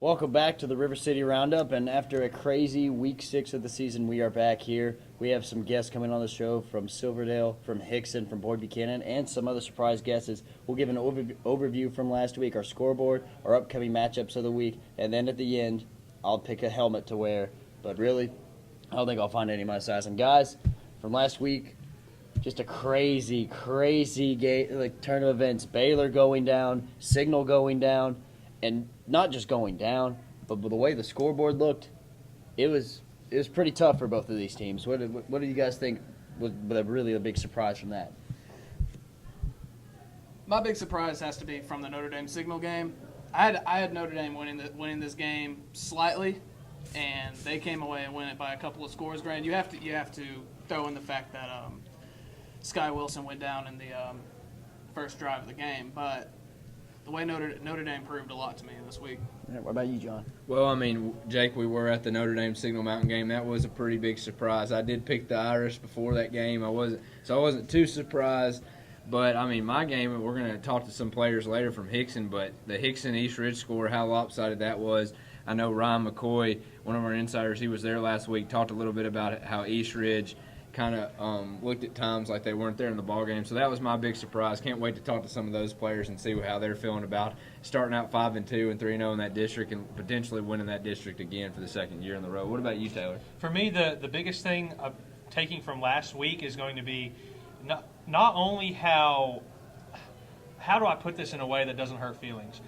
Welcome back to the River City Roundup, and after a crazy week 6 of the season, we are back here. We have some guests coming on the show from Silverdale, from Hickson, from Boyd Buchanan, and some other surprise guests. We'll give an overview from last week, our scoreboard, our upcoming matchups of the week, and then at the end, I'll pick a helmet to wear. But really, I don't think I'll find any of my size. And guys, from last week, just a crazy game, like turn of events. Baylor going down, Signal going down, and not just going down, but the way the scoreboard looked, it was pretty tough for both of these teams. What do you guys think was really a big surprise from that? My big surprise has to be from the Notre Dame Signal game. I had Notre Dame winning this game slightly, and they came away and win it by a couple of scores. Granted, you have to throw in the fact that Sky Wilson went down in the first drive of the game, but the way Notre Dame proved a lot to me this week. Yeah, what about you, John? Well, I mean, Jake, we were at the Notre Dame Signal Mountain game. That was a pretty big surprise. I did pick the Irish before that game. I wasn't too surprised. But, I mean, my game, we're going to talk to some players later from Hickson, but the Hickson-East Ridge score, how lopsided that was. I know Ryan McCoy, one of our insiders, he was there last week, talked a little bit about how East Ridge kind of looked at times like they weren't there in the ball game. So that was my big surprise. Can't wait to talk to some of those players and see how they're feeling about starting out 5-2 and 3-0 in that district and potentially winning that district again for the second year in a row. What about you, Taylor? For me, the biggest thing of taking from last week is going to be not only how do I put this in a way that doesn't hurt feelings,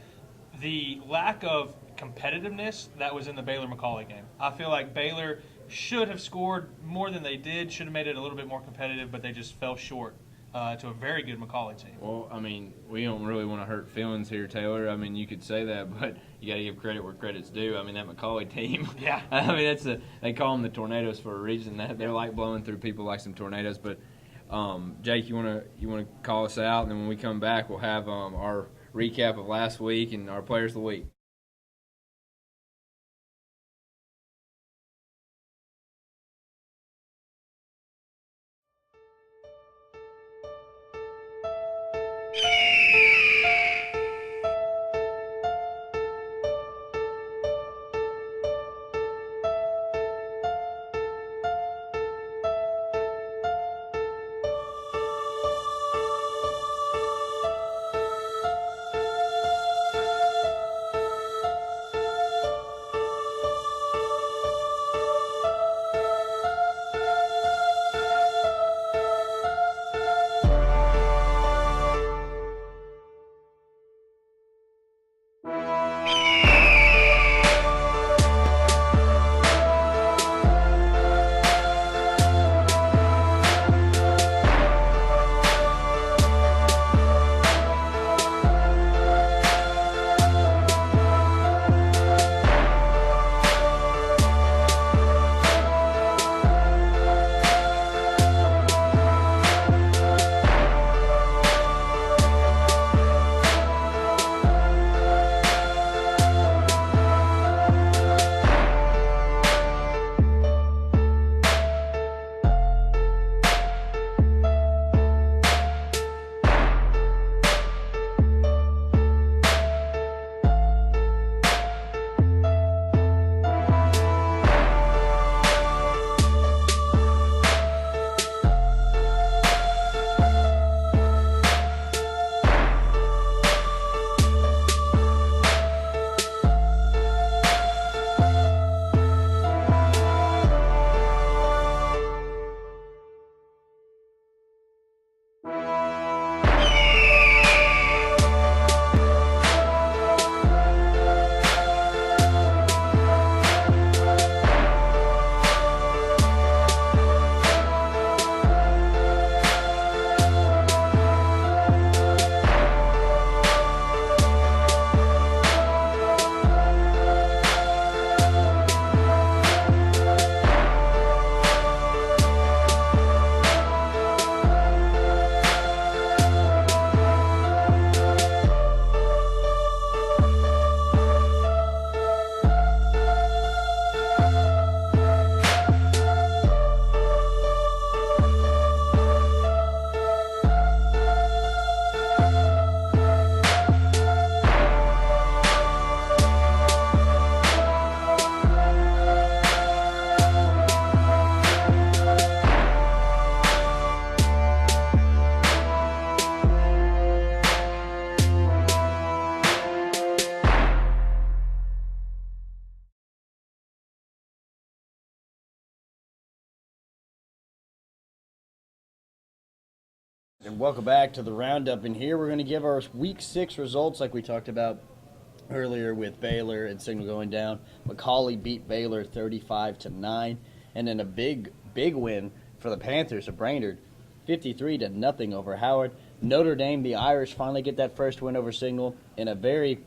the lack of competitiveness that was in the Baylor-McCallie game. I feel like Baylor should have scored more than they did, should have made it a little bit more competitive, but they just fell short to a very good McCallie team. Well, I mean, we don't really want to hurt feelings here, Taylor. I mean, you could say that, but you got to give credit where credit's due. I mean, that McCallie team. Yeah. I mean, they call them the tornadoes for a reason. They're like blowing through people like some tornadoes. But Jake, you want to call us out, and then when we come back, we'll have our recap of last week and our players of the week. And welcome back to the roundup. And here we're going to give our Week 6 results, like we talked about earlier with Baylor and Signal going down. McCallie beat Baylor 35-9, and then a big win for the Panthers of Brainerd, 53-0 over Howard. Notre Dame, the Irish, finally get that first win over Signal in a very,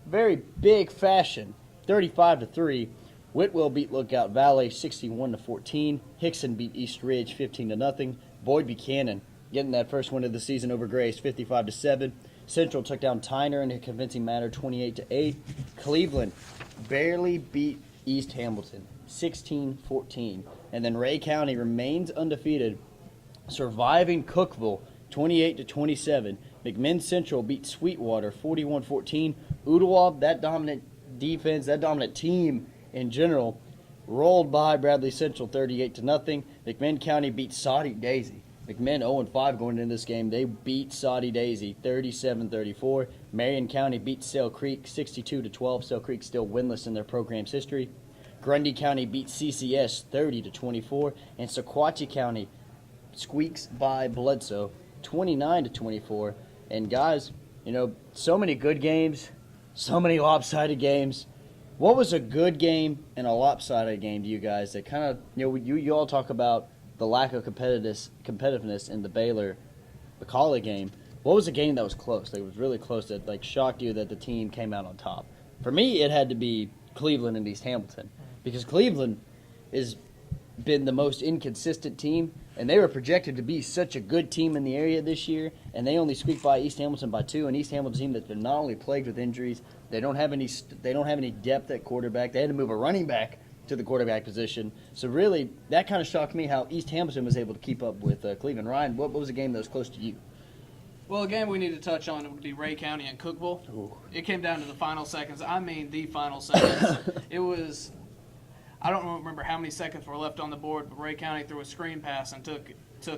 very big fashion, 35-3. Whitwell beat Lookout Valley 61-14. Hickson beat East Ridge 15-0. Boyd Buchanan getting that first win of the season over Grace 55-7. Central took down Tyner in a convincing manner 28-8. Cleveland barely beat East Hamilton 16-14. And then Ray County remains undefeated, surviving Cookeville 28-27. McMinn Central beat Sweetwater 41-14. Ooltewah, that dominant defense, that dominant team in general, rolled by Bradley Central 38-0. McMinn County beat Saudi Daisy. McMinn 0-5 going into this game. They beat Saudi Daisy 37-34. Marion County beat Sail Creek 62-12. Sail Creek still winless in their program's history. Grundy County beat CCS 30-24. And Sequatchie County squeaks by Bledsoe 29-24. And guys, so many good games, so many lopsided games. What was a good game and a lopsided game to you guys that kind of, you all talk about the lack of competitiveness in the Baylor McCallie game? What was a game that was close? That was really close, that shocked you that the team came out on top? For me, it had to be Cleveland and East Hamilton, because Cleveland has been the most inconsistent team, and they were projected to be such a good team in the area this year, and they only squeaked by East Hamilton by 2. And East Hamilton team that's been not only plagued with injuries, they don't have any depth at quarterback. They had to move a running back to the quarterback position. So really, that kind of shocked me how East Hamilton was able to keep up with Cleveland. Ryan, what was a game that was close to you? Well, a game we need to touch on would be Ray County and Cookeville. Ooh. It came down to the final seconds. I mean, the final seconds. It was, I don't remember how many seconds were left on the board, but Ray County threw a screen pass and took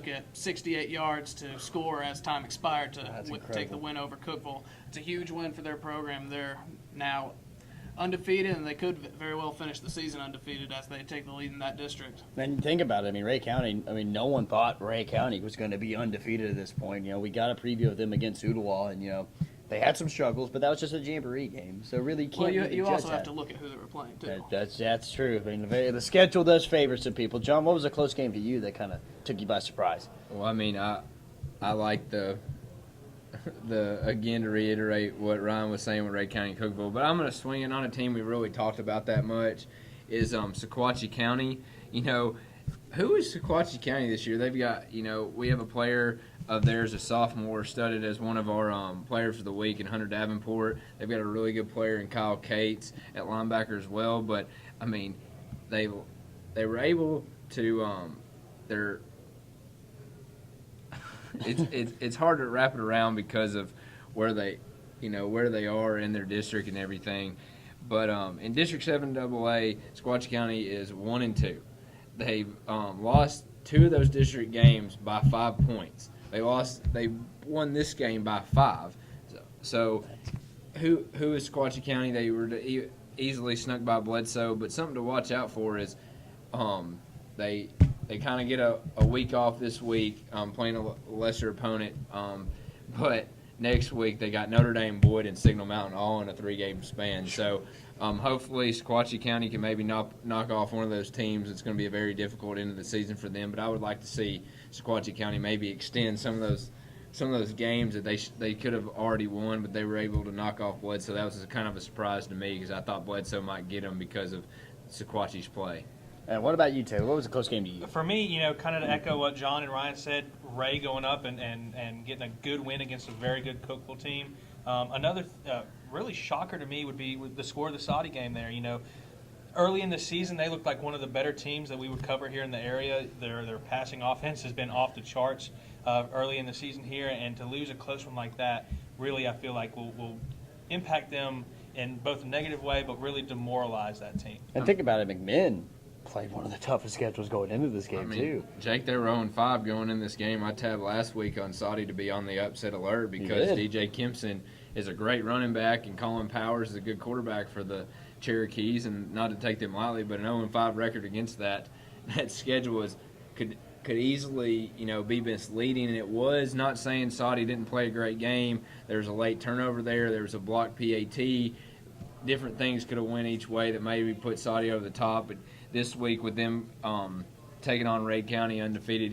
it 68 yards to score as time expired to take the win over Cookeville. It's a huge win for their program. They're now undefeated, and they could very well finish the season undefeated as they take the lead in that district. And think about it. Ray County, no one thought Ray County was going to be undefeated at this point. We got a preview of them against Ooltewah, and, they had some struggles, but that was just a jamboree game. So really, you can't really you judge also that. have to look at who they were playing, too. That's true. The schedule does favor some people. John, what was a close game to you that kind of took you by surprise? Well, I like the again, to reiterate what Ryan was saying with Ray County and Cookeville, but I'm going to swing it on a team we really talked about that much, is Sequatchie County. Who is Sequatchie County this year? They've got, we have a player of theirs, a sophomore, studded as one of our players of the week in Hunter Davenport. They've got a really good player in Kyle Cates at linebacker as well, but, they were able to it's hard to wrap it around because of where they are in their district and everything. But in District 7 AA, Sequatchie County is 1-2. They've lost 2 of those district games by 5 points. They won this game by 5. So who is Sequatchie County? They were easily snuck by Bledsoe, but something to watch out for is they kind of get a week off this week, playing a lesser opponent. But next week they got Notre Dame, Boyd, and Signal Mountain all in a 3-game span. So hopefully Sequatchie County can maybe knock off one of those teams. It's going to be a very difficult end of the season for them. But I would like to see Sequatchie County maybe extend some of those games that they could have already won, but they were able to knock off Bledsoe. That was kind of a surprise to me because I thought Bledsoe might get them because of Sequatchie's play. And what about you, Taylor? What was a close game to you? For me, kind of to echo what John and Ryan said, Ray going up and getting a good win against a very good Cookeville team. Another really shocker to me would be with the score of the Saudi game there. Early in the season, they looked like one of the better teams that we would cover here in the area. Their passing offense has been off the charts early in the season here, and to lose a close one like that, really I feel like will impact them in both a negative way, but really demoralize that team. And think about it, McMinn played one of the toughest schedules going into this game, too. Jake, they were 0-5 going in this game. I tabbed last week on Saudi to be on the upset alert because DJ Kempson is a great running back and Colin Powers is a good quarterback for the Cherokees, and not to take them lightly, but an 0-5 record against that schedule could could easily, be misleading. And it was, not saying Saudi didn't play a great game. There was a late turnover there. There was a blocked PAT. Different things could have went each way that maybe put Saudi over the top. But this week with them taking on Rade County undefeated,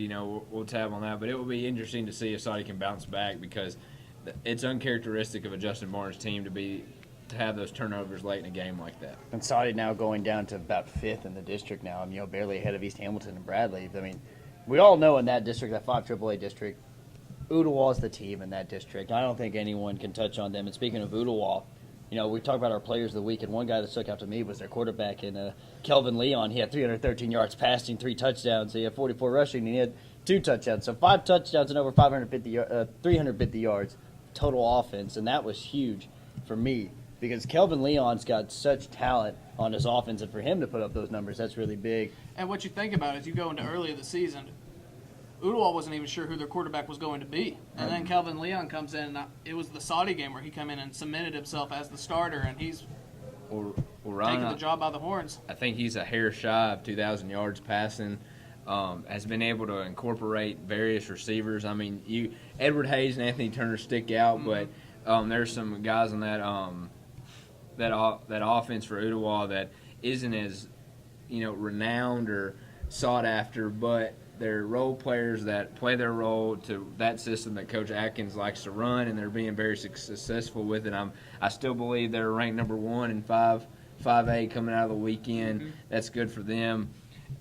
we'll tab on that. But it will be interesting to see if Saudi can bounce back, because it's uncharacteristic of a Justin Barnes team to have those turnovers late in a game like that. And Saudi now going down to about 5th in the district now, and barely ahead of East Hamilton and Bradley. I mean, we all know in that district, that 5 AAA district, Ooltewah is the team in that district. I don't think anyone can touch on them. And speaking of Ooltewah, we talked about our players of the week, and one guy that stuck out to me was their quarterback, Kelvin Leon. He had 313 yards passing, 3 touchdowns. So he had 44 rushing, and he had 2 touchdowns. So 5 touchdowns and over 350 yards total offense, and that was huge for me, because Kelvin Leon's got such talent on his offense, and for him to put up those numbers, that's really big. And what you think about is you go into early in the season, Ooltewah wasn't even sure who their quarterback was going to be. And then Kelvin Leon comes in, and it was the Saudi game where he came in and cemented himself as the starter, and he's taking the job by the horns. I think he's a hair shy of 2,000 yards passing. Has been able to incorporate various receivers. I mean, Edward Hayes and Anthony Turner stick out, but there's some guys on that offense for Ooltewah that isn't as renowned or sought after, but they're role players that play their role to that system that Coach Atkins likes to run, and they're being very successful with it. I still believe they're ranked number 1 in 5A coming out of the weekend. That's good for them.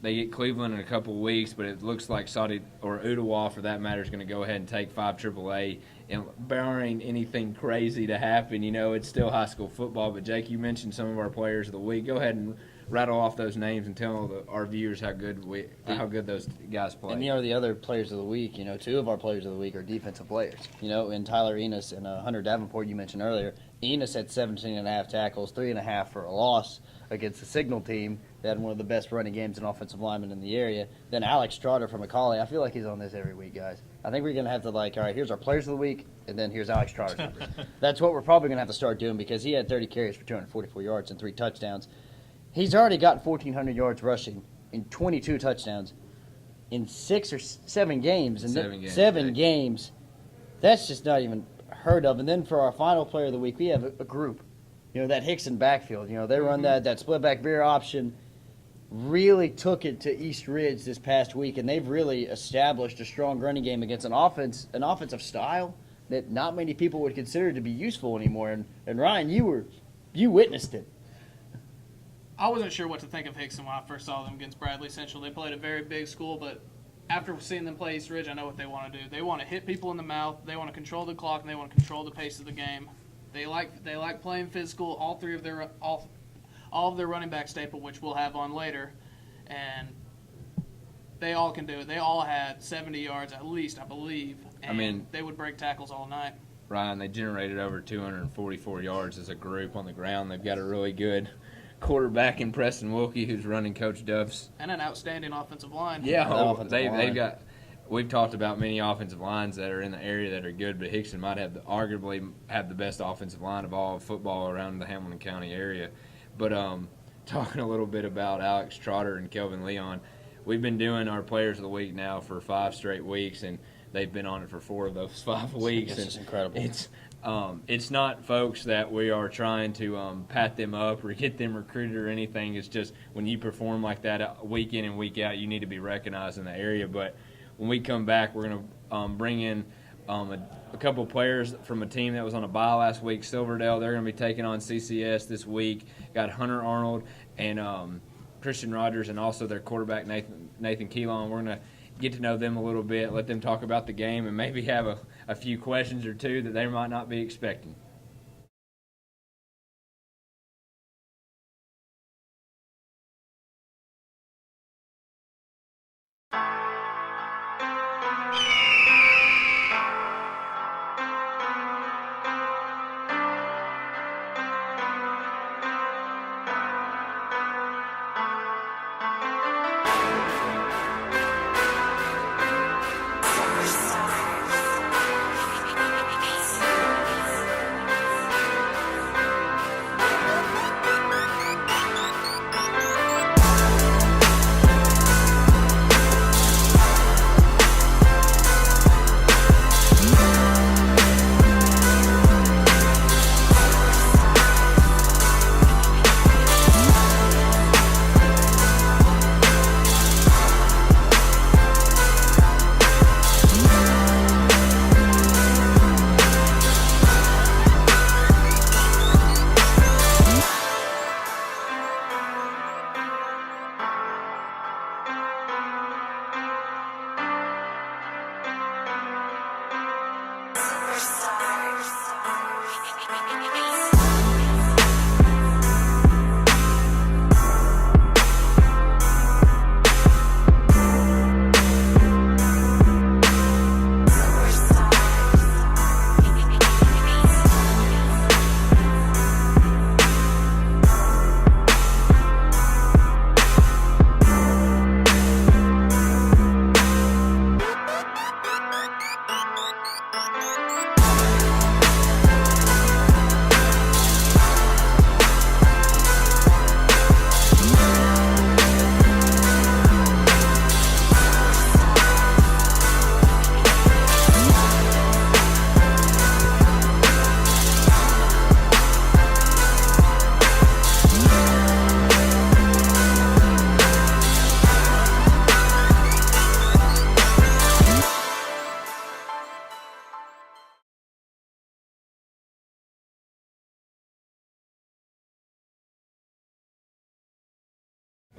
They get Cleveland in a couple of weeks, but it looks like Saudi, or Ooltewah for that matter, is going to go ahead and take 5 AAA. And barring anything crazy to happen, it's still high school football. But Jake, you mentioned some of our players of the week. Go ahead and rattle off those names and tell our viewers how good those guys play. And the other players of the week, 2 of our players of the week are defensive players. And Tyler Enos and Hunter Davenport, you mentioned earlier. Enos had 17.5 tackles, 3.5 for a loss against the Signal team. They had one of the best running games and offensive linemen in the area. Then Alex Trotter from McCallie. I feel like he's on this every week, guys. I think we're going to have to, all right, here's our players of the week, and then here's Alex Trotter's numbers. That's what we're probably going to have to start doing, because he had 30 carries for 244 yards and 3 touchdowns. He's already got 1,400 yards rushing in 22 touchdowns in 6 or 7 games. And 7 games. That's just not even heard of. And then for our final player of the week, we have a group. That Hickson backfield. They run that split back veer option. Really took it to East Ridge this past week, and they've really established a strong running game against an offensive style that not many people would consider to be useful anymore. And Ryan, you witnessed it. I wasn't sure what to think of Hickson when I first saw them against Bradley Central. They played a very big school, but after seeing them play East Ridge, I know what they want to do. They want to hit people in the mouth, they want to control the clock, and they want to control the pace of the game. They like playing physical. All of their running back staple, which we'll have on later, and they all can do it. They all had 70 yards at least, I believe, and they would break tackles all night. Ryan, they generated over 244 yards as a group on the ground. They've got a really good quarterback in Preston Wilkie, who's running Coach Duff's. And an outstanding offensive line. Yeah, they've got. We've talked about many offensive lines that are in the area that are good, but Hickson might arguably have the best offensive line of all football around the Hamilton County area. But talking a little bit about Alex Trotter and Kelvin Leon, we've been doing our players of the week now for 5 straight weeks, and they've been on it for 4 of those 5 weeks. It's incredible. It's not folks that we are trying to pat them up or get them recruited or anything. It's just when you perform like that week in and week out, you need to be recognized in the area. But when we come back, we're going to bring in a couple players from a team that was on a bye last week, Silverdale. They're going to be taking on CCS this week. Got Hunter Arnold and Christian Rogers, and also their quarterback, Nathan Keelon. We're going to get to know them a little bit, let them talk about the game, and maybe have a few questions or two that they might not be expecting.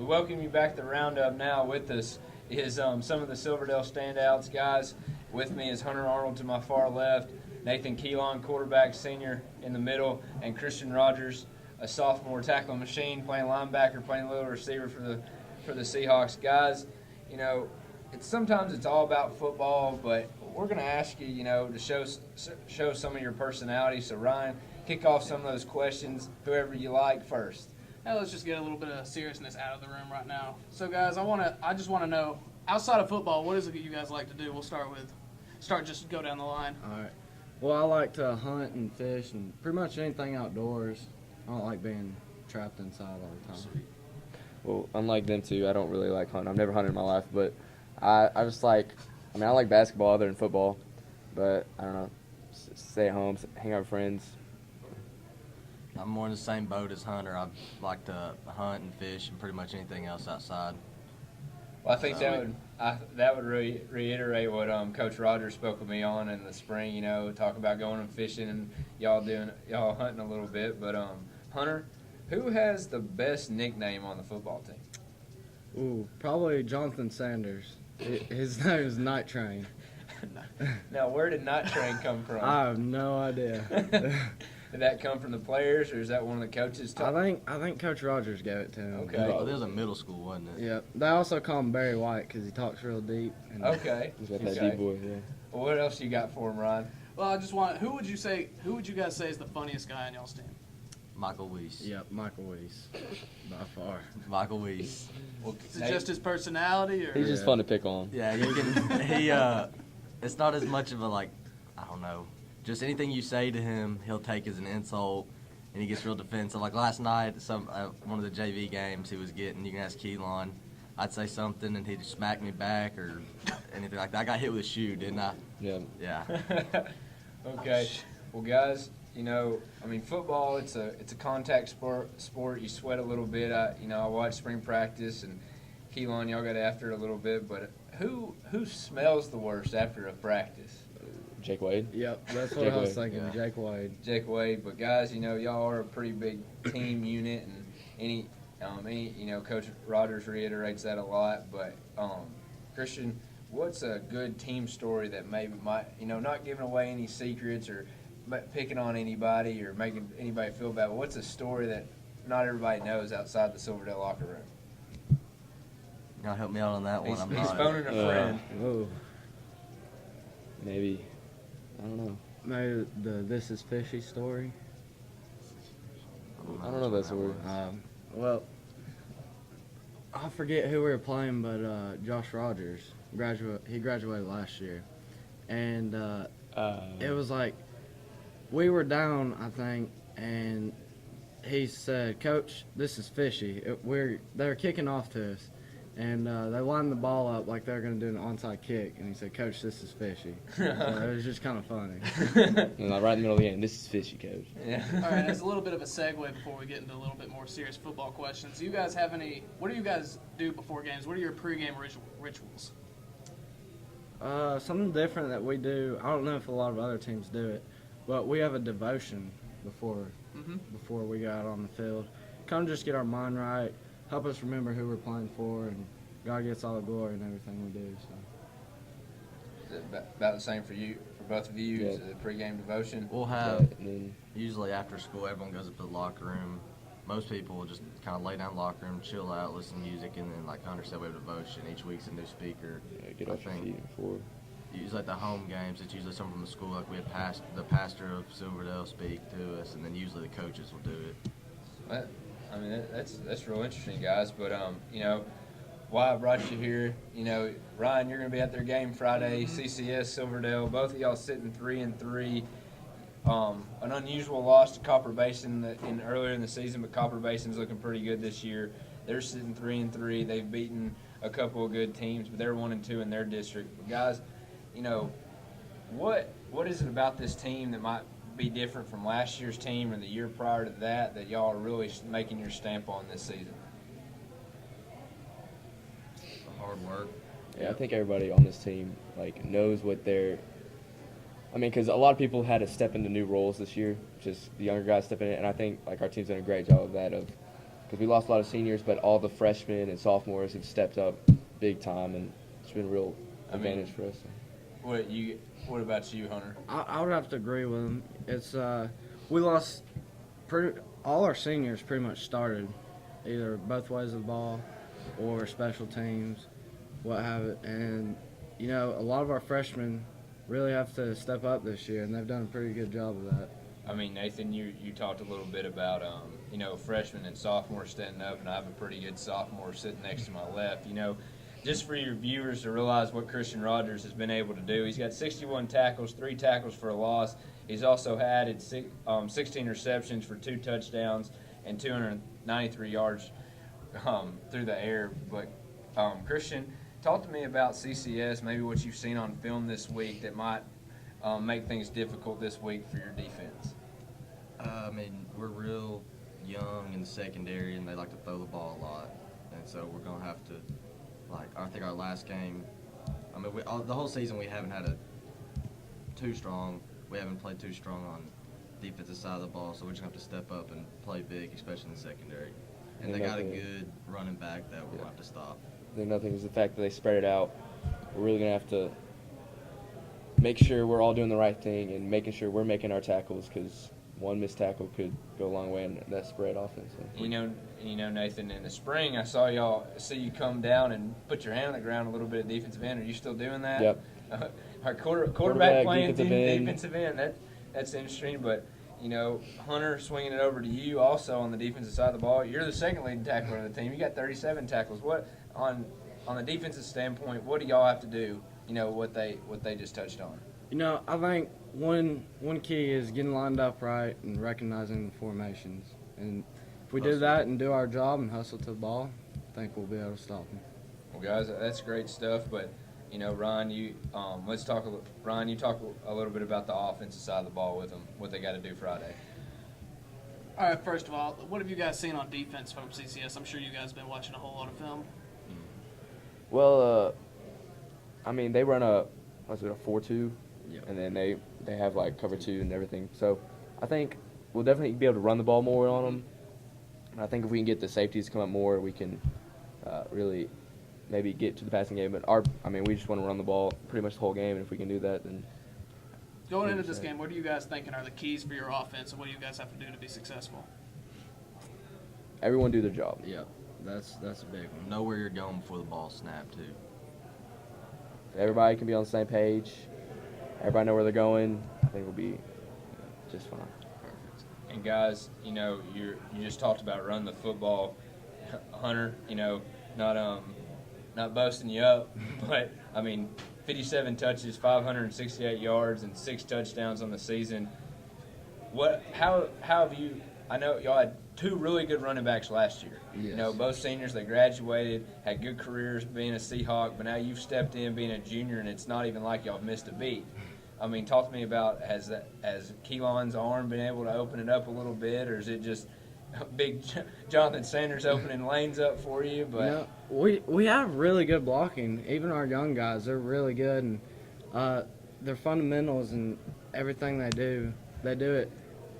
we welcome you back to the Roundup. Now with us is some of the Silverdale standouts, guys. With me is Hunter Arnold to my far left, Nathan Keelan, quarterback, senior in the middle, and Christian Rogers, a sophomore tackling machine, playing linebacker, playing little receiver for the Seahawks. Guys, you know, sometimes it's all about football, but we're going to ask you, you know, to show some of your personality. So Ryan, kick off some of those questions, whoever you like first. Now let's just get a little bit of seriousness out of the room right now. So guys, I just want to know, outside of football, what is it that you guys like to do? We'll just go down the line. All right. Well, I like to hunt and fish and pretty much anything outdoors. I don't like being trapped inside all the time. Well, unlike them two, I don't really like hunting. I've never hunted in my life, but I just like, I mean, I like basketball other than football, but I don't know, stay at home, hang out with friends. I'm more in the same boat as Hunter. I like to hunt and fish and pretty much anything else outside. Well, I think that would reiterate what Coach Rogers spoke with me on in the spring. You know, talk about going and fishing and y'all hunting a little bit. But Hunter, who has the best nickname on the football team? Ooh, probably Jonathan Sanders. His name is Night Train. Now, where did Night Train come from? I have no idea. Did that come from the players, or is that one of the coaches? I think Coach Rogers gave it to him. Okay. It was in middle school, wasn't it? Yeah. They also call him Barry White because he talks real deep. And Okay. He's got that Okay. deep voice, yeah. Well, what else you got for him, Ryan? Well, who would you guys say is the funniest guy on y'all's team? Michael Weiss. Yep, Michael Weiss, by far. Michael Weiss. Well, Is it just his personality, or He's just fun to pick on. Yeah, it's not as much of a, like, I don't know, just anything you say to him, he'll take as an insult, and he gets real defensive. Like last night, one of the JV games he was getting, you can ask Keelan, I'd say something, and he'd just smack me back or anything like that. I got hit with a shoe, didn't I? Yeah. Yeah. Okay. Well, guys, you know, I mean, football, it's a contact sport. You sweat a little bit. I watched spring practice, and Keelan, y'all got after it a little bit. But who smells the worst after a practice? Jake Wade. Yep, that's what Jake I was Wade. thinking. Yeah. Jake Wade. Jake Wade. But guys, you know, y'all are a pretty big team unit, and any Coach Rogers reiterates that a lot. But Christian, what's a good team story that maybe might, not giving away any secrets or picking on anybody or making anybody feel bad, but what's a story that not everybody knows outside the Silverdale locker room? Y'all help me out on that one. He's phoning a friend. Oh, Maybe. I don't know. maybe the This Is Fishy story. I don't know that's a word. Well, I forget who we were playing, but Josh Rogers he graduated last year, and it was like we were down, I think, and he said, "Coach, this is fishy." They're kicking off to us, and they lined the ball up like they're going to do an onside kick, and he said, "Coach, this is fishy." So it was just kind of funny. And like right in the middle of the game, this is fishy, coach. Yeah. All right, as a little bit of a segue before we get into a little bit more serious football questions, do you guys have what do you guys do before games? What are your pregame rituals? Something different that we do. I don't know if a lot of other teams do it, but we have a devotion before we go out on the field. Kind of just get our mind right, help us remember who we're playing for, and God gets all the glory in everything we do. So. Is it about the same for both of you? Yeah. Is it a pregame devotion? We'll Yeah, have, and then usually after school, everyone goes up to the locker room. Most people will just kind of lay down in the locker room, chill out, listen to music, and then, like Hunter said, we have devotion. Each week's a new speaker. get I off your think feet before. usually at the home games, it's usually someone from the school. Like we have the pastor of Silverdale speak to us, and then usually the coaches will do it. I mean, that's real interesting, guys. But why I brought you here, Ryan, you're going to be at their game Friday, CCS Silverdale. Both of y'all sitting 3-3. An unusual loss to Copper Basin earlier in the season, but Copper Basin's looking pretty good this year. They're sitting 3-3. They've beaten a couple of good teams, but they're 1-2 in their district. But guys, what is it about this team that might be different from last year's team or the year prior to that y'all are really making your stamp on this season? Hard work. Yeah, I think everybody on this team knows what they're. I mean, because a lot of people had to step into new roles this year, just the younger guys stepping in, and I think our team's done a great job of that. because we lost a lot of seniors, but all the freshmen and sophomores have stepped up big time, and it's been a real advantage for us. What about you, Hunter? I would have to agree with him. It's we lost all our seniors pretty much started either both ways of the ball or special teams, what have it. And, you know, a lot of our freshmen really have to step up this year, and they've done a pretty good job of that. I mean, Nathan, you talked a little bit about, you know, freshmen and sophomores standing up, and I have a pretty good sophomore sitting next to my left. You know, just for your viewers to realize what Christian Rogers has been able to do, he's got 61 tackles, 3 tackles for a loss. He's also had 16 receptions for 2 touchdowns and 293 yards through the air. But, Christian, talk to me about CCS, maybe what you've seen on film this week that might make things difficult this week for your defense. I mean, we're real young in the secondary, and they like to throw the ball a lot. And so we're going to have to, like, I think our last game, I mean, the whole season we haven't had we haven't played too strong on defensive side of the ball, so we're just going to have to step up and play big, especially in the secondary. And they got a good running back that we're going to have to stop. I think nothing is the fact that they spread it out. We're really going to have to make sure we're all doing the right thing and making sure we're making our tackles, because one missed tackle could go a long way in that spread offense. You know, Nathan, in the spring, I saw you come down and put your hand on the ground a little bit at defensive end. Are you still doing that? Yep. Our quarterback playing defensive defensive end. That's interesting, but you know, Hunter swinging it over to you also on the defensive side of the ball. You're the second leading tackler on the team. You got 37 tackles. What on the defensive standpoint, what do y'all have to do? You know, what they just touched on. You know, I think one key is getting lined up right and recognizing the formations. And if we do that and do our job and hustle to the ball, I think we'll be able to stop them. Well, guys, that's great stuff. But you know, Ryan, you talk a little bit about the offensive side of the ball with them, what they got to do Friday. All right, first of all, what have you guys seen on defense from CCS? I'm sure you guys have been watching a whole lot of film. Well, I mean, they run a 4-2, Yep. and then they have like cover 2 and everything. So I think we'll definitely be able to run the ball more on them. And I think if we can get the safeties to come up more, we can really maybe get to the passing game. But we just want to run the ball pretty much the whole game, and if we can do that, then Going into this game, what are you guys thinking are the keys for your offense, and what do you guys have to do to be successful? everyone do their job. Yep, that's a big one. Know where you're going before the ball snapped, too. Everybody can be on the same page. Everybody know where they're going. I think we'll be just fine. And guys, you know, you just talked about running the football, Hunter. You know, not boasting you up, but I mean, 57 touches, 568 yards, and 6 touchdowns on the season. How have you? I know y'all had 2 really good running backs last year. Yes. You know, both seniors. They graduated, had good careers being a Seahawk, but now you've stepped in being a junior, and it's not even like y'all missed a beat. I mean, talk to me about has Keelan's arm been able to open it up a little bit, or is it just big Jonathan Sanders opening lanes up for you? But You know, we have really good blocking. Even our young guys, they're really good, and their fundamentals and everything they do it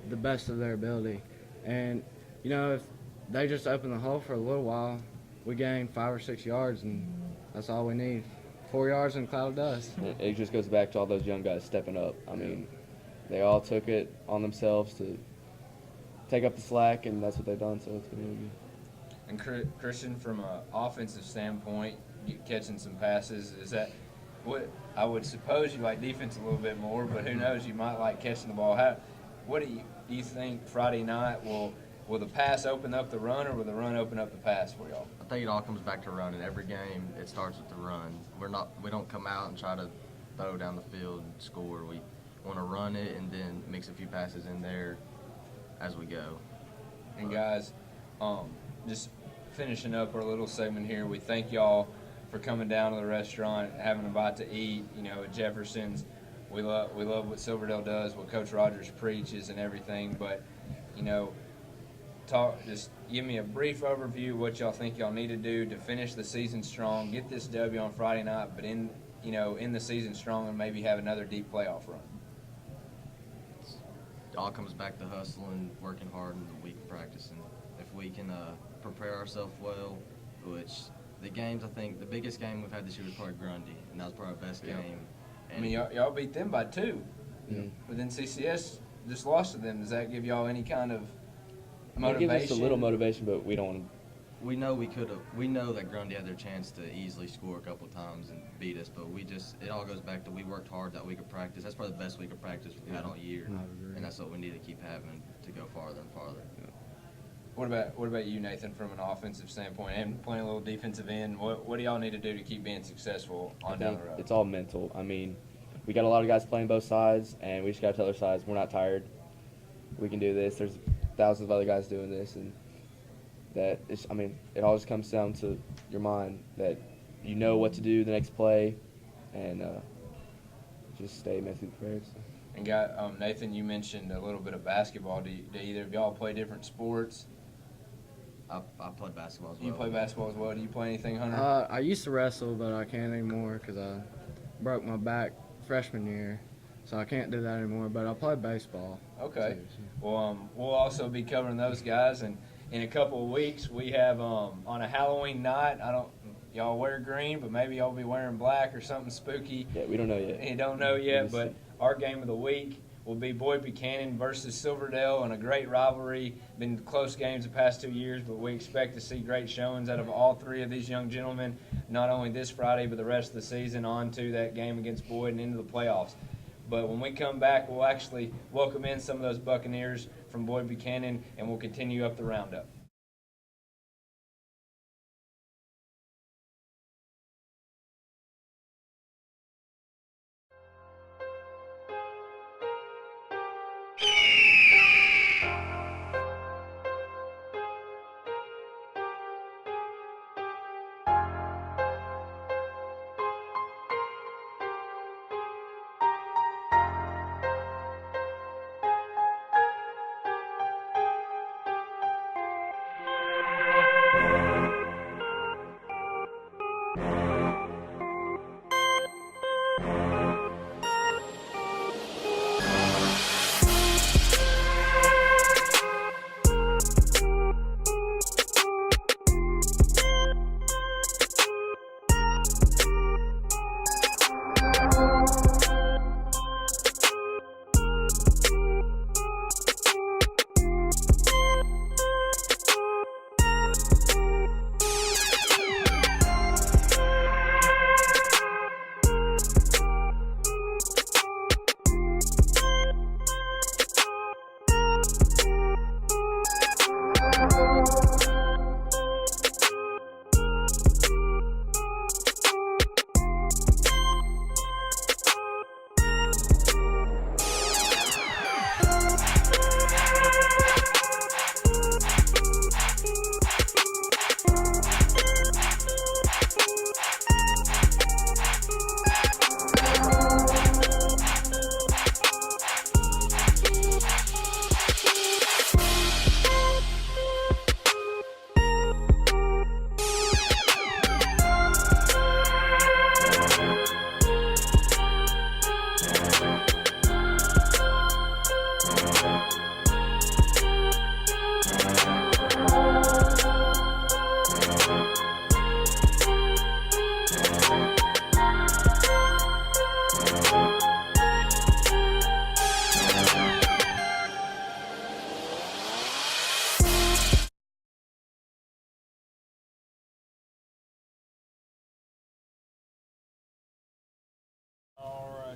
the best of their ability. And you know, if they just open the hole for a little while, we gain 5 or 6 yards, and that's all we need. 4 yards in a cloud of dust. It just goes back to all those young guys stepping up. I mean, they all took it on themselves to take up the slack, and that's what they've done, so it's been really good. And Christian, from an offensive standpoint, catching some passes, is that what I would suppose you like defense a little bit more, but who knows, you might like catching the ball. What do you think Friday night will the pass open up the run, or will the run open up the pass for y'all? I think it all comes back to running. Every game, it starts with the run. We don't come out and try to throw down the field and score. We want to run it and then mix a few passes in there as we go. And guys, just finishing up our little segment here, we thank y'all for coming down to the restaurant, having a bite to eat. You know, at Jefferson's, we love what Silverdale does, what Coach Rogers preaches, and everything. But you know, just give me a brief overview of what y'all think y'all need to do to finish the season strong, get this W on Friday night, but in the season strong, and maybe have another deep playoff run. It all comes back to hustling, working hard in the week, practicing. If we can prepare ourselves well, which the games, I think the biggest game we've had this year was probably Grundy, and that was probably our best game. I mean, y'all beat them by 2. But then CCS just lost to them. Does that give y'all any kind of It motivation? gives us a little motivation, but we don't want We know we could have. We know that Grundy had their chance to easily score a couple times and beat us, but it all goes back to we worked hard that week of practice. That's probably the best week of practice we've had all year, and that's what we need to keep having to go farther and farther. What about you, Nathan, from an offensive standpoint and playing a little defensive end? What do y'all need to do to keep being successful on down the road? it's all mental. I mean, we got a lot of guys playing both sides, and we just got to tell our sides we're not tired. We can do this. There's thousands of other guys doing this, and it all just comes down to your mind that you know what to do the next play, and just stay mentally prepared. So. And Nathan, you mentioned a little bit of basketball. Do either of y'all play different sports? I played basketball as well. You play basketball as well. Do you play anything, Hunter? I used to wrestle, but I can't anymore because I broke my back freshman year, so I can't do that anymore. But I play baseball. Okay. Well, we'll also be covering those guys, and in a couple of weeks we have on a Halloween night. Y'all wear green, but maybe y'all be wearing black or something spooky. Yeah, we don't know yet. You don't know yet, but our game of the week will be Boyd Buchanan versus Silverdale in a great rivalry. Been close games the past 2 years, but we expect to see great showings out of all 3 of these young gentlemen, not only this Friday, but the rest of the season on to that game against Boyd and into the playoffs. But when we come back, we'll actually welcome in some of those Buccaneers from Boyd Buchanan, and we'll continue up the roundup.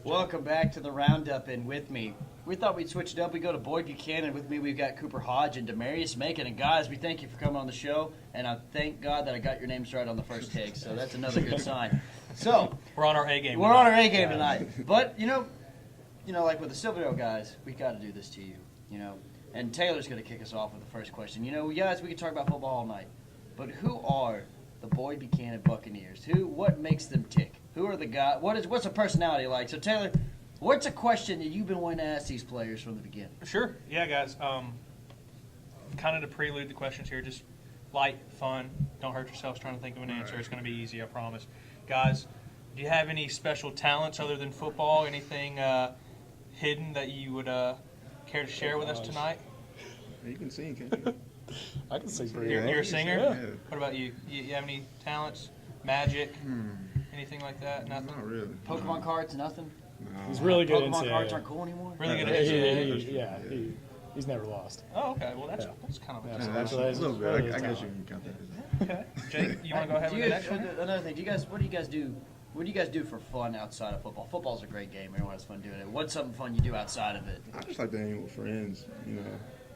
Welcome back to the Roundup, and with me, we thought we'd switch it up. We go to Boyd Buchanan. With me, we've got Cooper Hodge and Demarius Macon. And guys, we thank you for coming on the show, and I thank God that I got your names right on the first take, so that's another good sign. So We're on our A game. we're on our A game tonight. But, you know, like with the Silverdale guys, we got to do this to you, you know. And Taylor's going to kick us off with the first question. You know, guys, we can talk about football all night, but who are the Boyd Buchanan Buccaneers? What makes them tick? Who are the guys? What's a personality like? So Taylor, what's a question that you've been wanting to ask these players from the beginning? Sure. Yeah, guys. Kind of to prelude the questions here, just light, fun. Don't hurt yourselves trying to think of an answer. It's going to be easy, I promise. Guys, do you have any special talents other than football? Anything hidden that you would care to share with us tonight? You can sing, can't you? I can sing pretty You're, well. you're a singer. Yeah. What about you? You have any talents? Magic? Anything like that? Nothing. Not really. Pokemon cards, nothing. No. He's really good Pokemon into cards aren't cool anymore. Really good Yeah, at He- it. he- yeah, he's never lost. Oh, okay. Well, that's Yeah. that's kind of Yeah, a so That's that's- a little really bit. I guess talent. you can count that as Okay. Jake, you want to go ahead Do with you the guys, next one? another thing, what do you guys do? What do you guys do for fun outside of football? Football's a great game. Everyone has fun doing it. What's something fun you do outside of it? I just like to hang with friends, you know.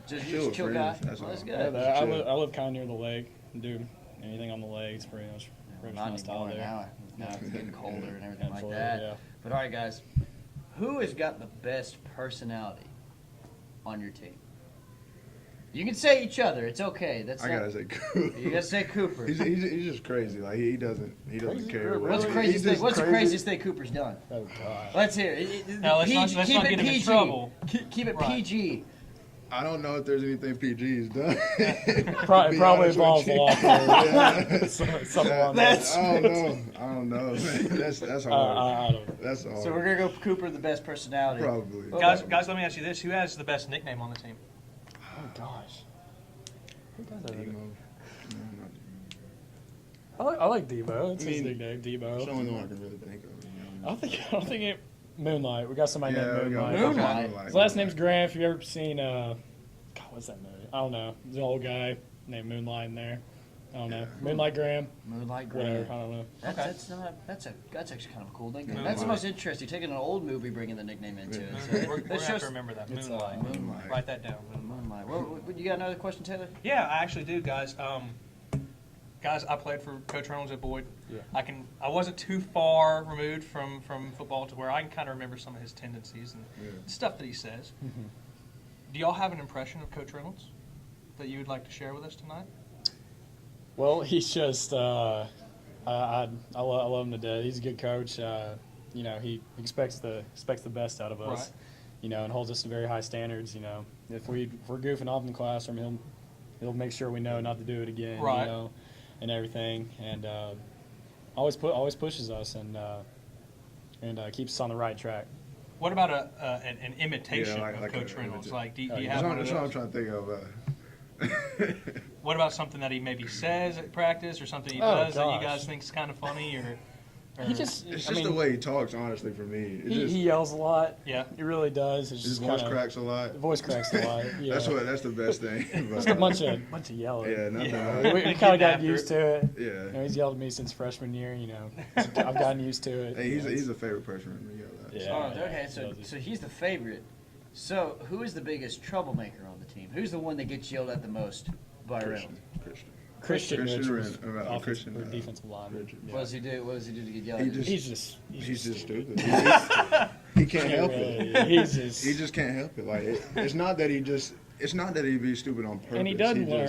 Just Chill you with chill guy. friends, that's Well, that's all. good. Yeah, Just I chill. live kind of near the lake. Do anything on the lake. It's pretty much Not my style anymore there. now. Now it's getting colder and everything like Absolutely, that. yeah. But all right, guys, who has got the best personality on your team? You can say each other. It's okay. That's I not, gotta say, Cooper. you gotta say Cooper. He's just crazy. Like he doesn't Crazy? care. Really? What's the He's craziest thing? just What's the crazy. craziest thing Cooper's done? Oh God. Let's hear it. Now, let's not- let's keep not it get him in PG. trouble. Keep it Right. PG. I don't know if there's anything PG has done. Probably, Be probably honest involves with the you. locker room. Something along That's- I don't know. That's hard. I don't. That's hard. So we're gonna go Cooper, the best personality. Probably. Guys, let me ask you this: who has the best nickname on the team? Oh gosh. Who does that? Emo. I like Debo. It's I his mean, nickname, It's the Debo. only one I can really think of. I don't think it. Moonlight. We got somebody Yeah, named we got Moonlight. Moonlight. His last name's Graham. If you've ever seen, God, what's that movie? I don't know. There's an old guy named Moonlight in there. I don't know. Yeah. Moonlight Graham. Moonlight Whatever. Graham. I don't know. That's actually kind of a cool nickname. Moonlight. That's the most interesting. Taking an old movie, bringing the nickname into it. So We're it gonna have shows- to remember that. It's, Moonlight. Moonlight. Write that down. Moonlight. What, you got another question, Taylor? Yeah, I actually do, guys. Guys, I played for Coach Reynolds at Boyd. Yeah. I wasn't too far removed from football to where I can kind of remember some of his tendencies and stuff that he says. Do y'all have an impression of Coach Reynolds that you would like to share with us tonight? Well, he's just. I love him to death. He's a good coach. You know, he expects the best out of us. Right. You know, and holds us to very high standards. You know, if we're goofing off in the classroom, he'll make sure we know not to do it again. Right. You know, and everything, and always pushes us and keeps us on the right track. What about an imitation Yeah, like of Coach a Reynolds? imitation. Like, do you Oh, yeah. have one of That's what I'm those? trying to think of. What about something that he maybe says at practice or something he Oh, does that you gosh. guys think is kind of funny or He just. It's I just mean, the way he talks, honestly, for me. It just, he yells a lot. Yeah. He really does. It's his just voice kinda, cracks a lot. The voice cracks a lot. Yeah. That's the best thing. Just a bunch of yelling. Yeah, nothing. Yeah. We Getting kind of got after used it. to it. Yeah. You know, he's yelled at me since freshman year. You know, I've gotten used to it. Hey, You know, he's a favorite person for me. Yeah. Oh, okay. So he's the favorite. So who is the biggest troublemaker on the team? Who's the one that gets yelled at the most by Reynolds? Christian. Christian Christian Rich, Ren- offensive Christian, or defensive lineman. Richard. Yeah. What does he do? What does he do to get yelled He at? just- He's He's just just stupid. He can't help it. He's just. He just can't help it. Like it's not that it's not that he be stupid on purpose. And he doesn't learn.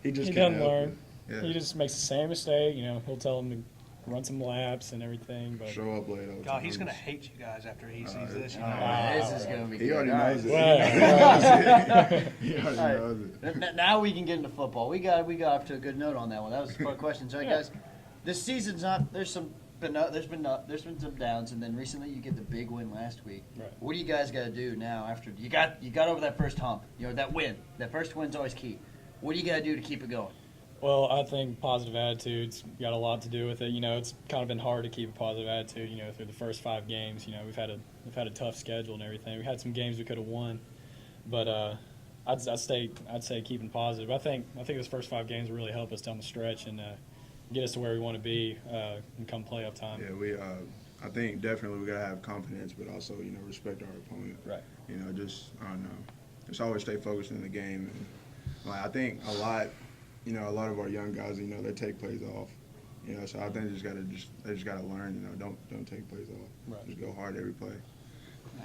He just He can't doesn't help learn. it. Yeah. He just makes the same mistake. You know, he'll tell him to run some laps and everything. But show up late all the God, time. he's gonna hate you guys after he sees this. You Oh, know? this is gonna be He good. already All right. knows it. Well, He already All right. knows it. Now we can get into football. We got off to a good note on that one. That was a fun question. So, guys, this season's not. There's some some downs, and then recently you get the big win last week. Right. What do you guys got to do now after you got over that first hump? You know that win. That first win's always key. What do you got to do to keep it going? well, I think positive attitude's got a lot to do with it. You know, it's kind of been hard to keep a positive attitude. You know, through the first 5 games. You know, we've had a tough schedule and everything. We had some games we could have won, but I'd say keeping positive. I think this first 5 games will really help us down the stretch and get us to where we want to be and come playoff time. Yeah, I think definitely we gotta have confidence, but also respect our opponent. Right. I don't know, just always stay focused in the game. And like I think a lot of our young guys, they take plays off. So I think they just gotta learn. Don't take plays off. Right. Just go hard every play.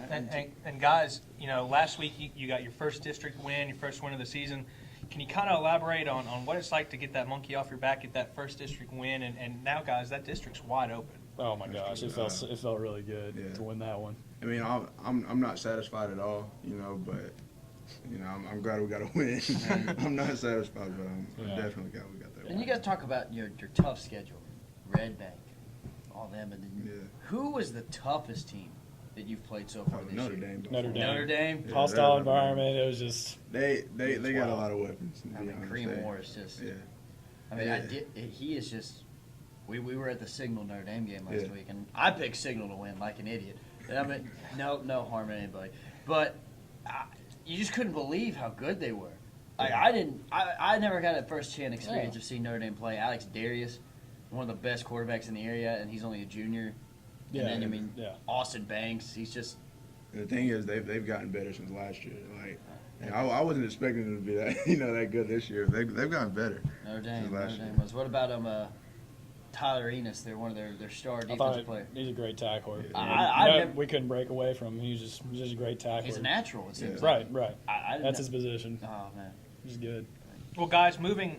And guys, last week you got your first district win, your first win of the season. Can you kind of elaborate on what it's like to get that monkey off your back, get that first district win, and now, guys, that district's wide open. Oh my gosh, it felt really good Yeah. to win that one. I mean, I'm not satisfied at all, but I'm glad we got a win. I'm not satisfied, but I'm Yeah. definitely glad we got that And win. you guys talk about your tough schedule, Red Bank, all them, and then Yeah. who was the toughest team that you've played so far this Notre year? Dame. by Notre far. Dame. Notre Dame. Yeah, Hostile they're- environment. It was just They got a wild. lot of weapons. To I be mean, honest. Kareem They- Moore is just. Yeah. I mean, Yeah. he is just. We were at the Signal Notre Dame game last Yeah. week, and I picked Signal to win like an idiot. And I mean, no harm to anybody, but you just couldn't believe how good they were. Like I never got a first-hand experience of seeing Notre Dame play. Alex Darius, one of the best quarterbacks in the area, and he's only a junior. Yeah, And then I mean, yeah. Austin Banks, he's just. And the thing is, they've gotten better since last year. Like, I wasn't expecting them to be that that good this year. They've gotten better. Notre Dame. Since last Notre Dame year. was. What about Tyler Enos? They're one of their star I thought defensive players. he's a great tackler. I never- We couldn't break away from him. He's just a great tackler. He's a natural. It seems. Right. I didn't That's know- his position. Oh man. He's good. Well, guys, moving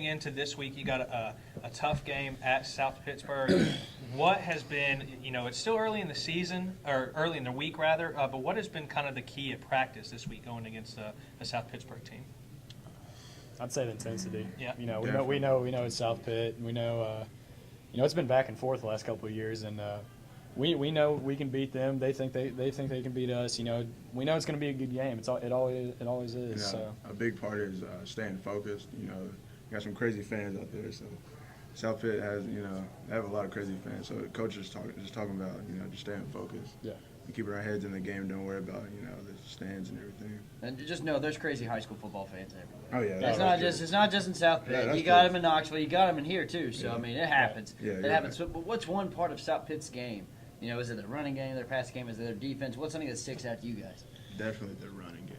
into this week, you got a tough game at South Pittsburgh. What has been, it's still early in the season, or early in the week rather, but what has been kind of the key at practice this week going against the South Pittsburgh team? I'd say the intensity. Yeah. We Definitely. know it's South Pitt. We know, it's been back and forth the last couple of years, and we know we can beat them. They think they can beat us. We know it's going to be a good game. It always is. You know, So a big part is staying focused. You got some crazy fans out there. So South Pitt has, they have a lot of crazy fans. So the coach is talking about, just staying focused. Yeah. And keeping our heads in the game. Don't worry about, the stands and everything. And just know there's crazy high school football fans everywhere. Oh yeah. It's not just in South Yeah, Pitt. that's You got true. them in Knoxville. You got them in here too. So Yeah. I mean, it happens. Yeah, it you're happens. right. But what's one part of South Pitt's game? Is it their running game, their pass game, is it their defense? What's something that sticks out to you guys? Definitely the running game.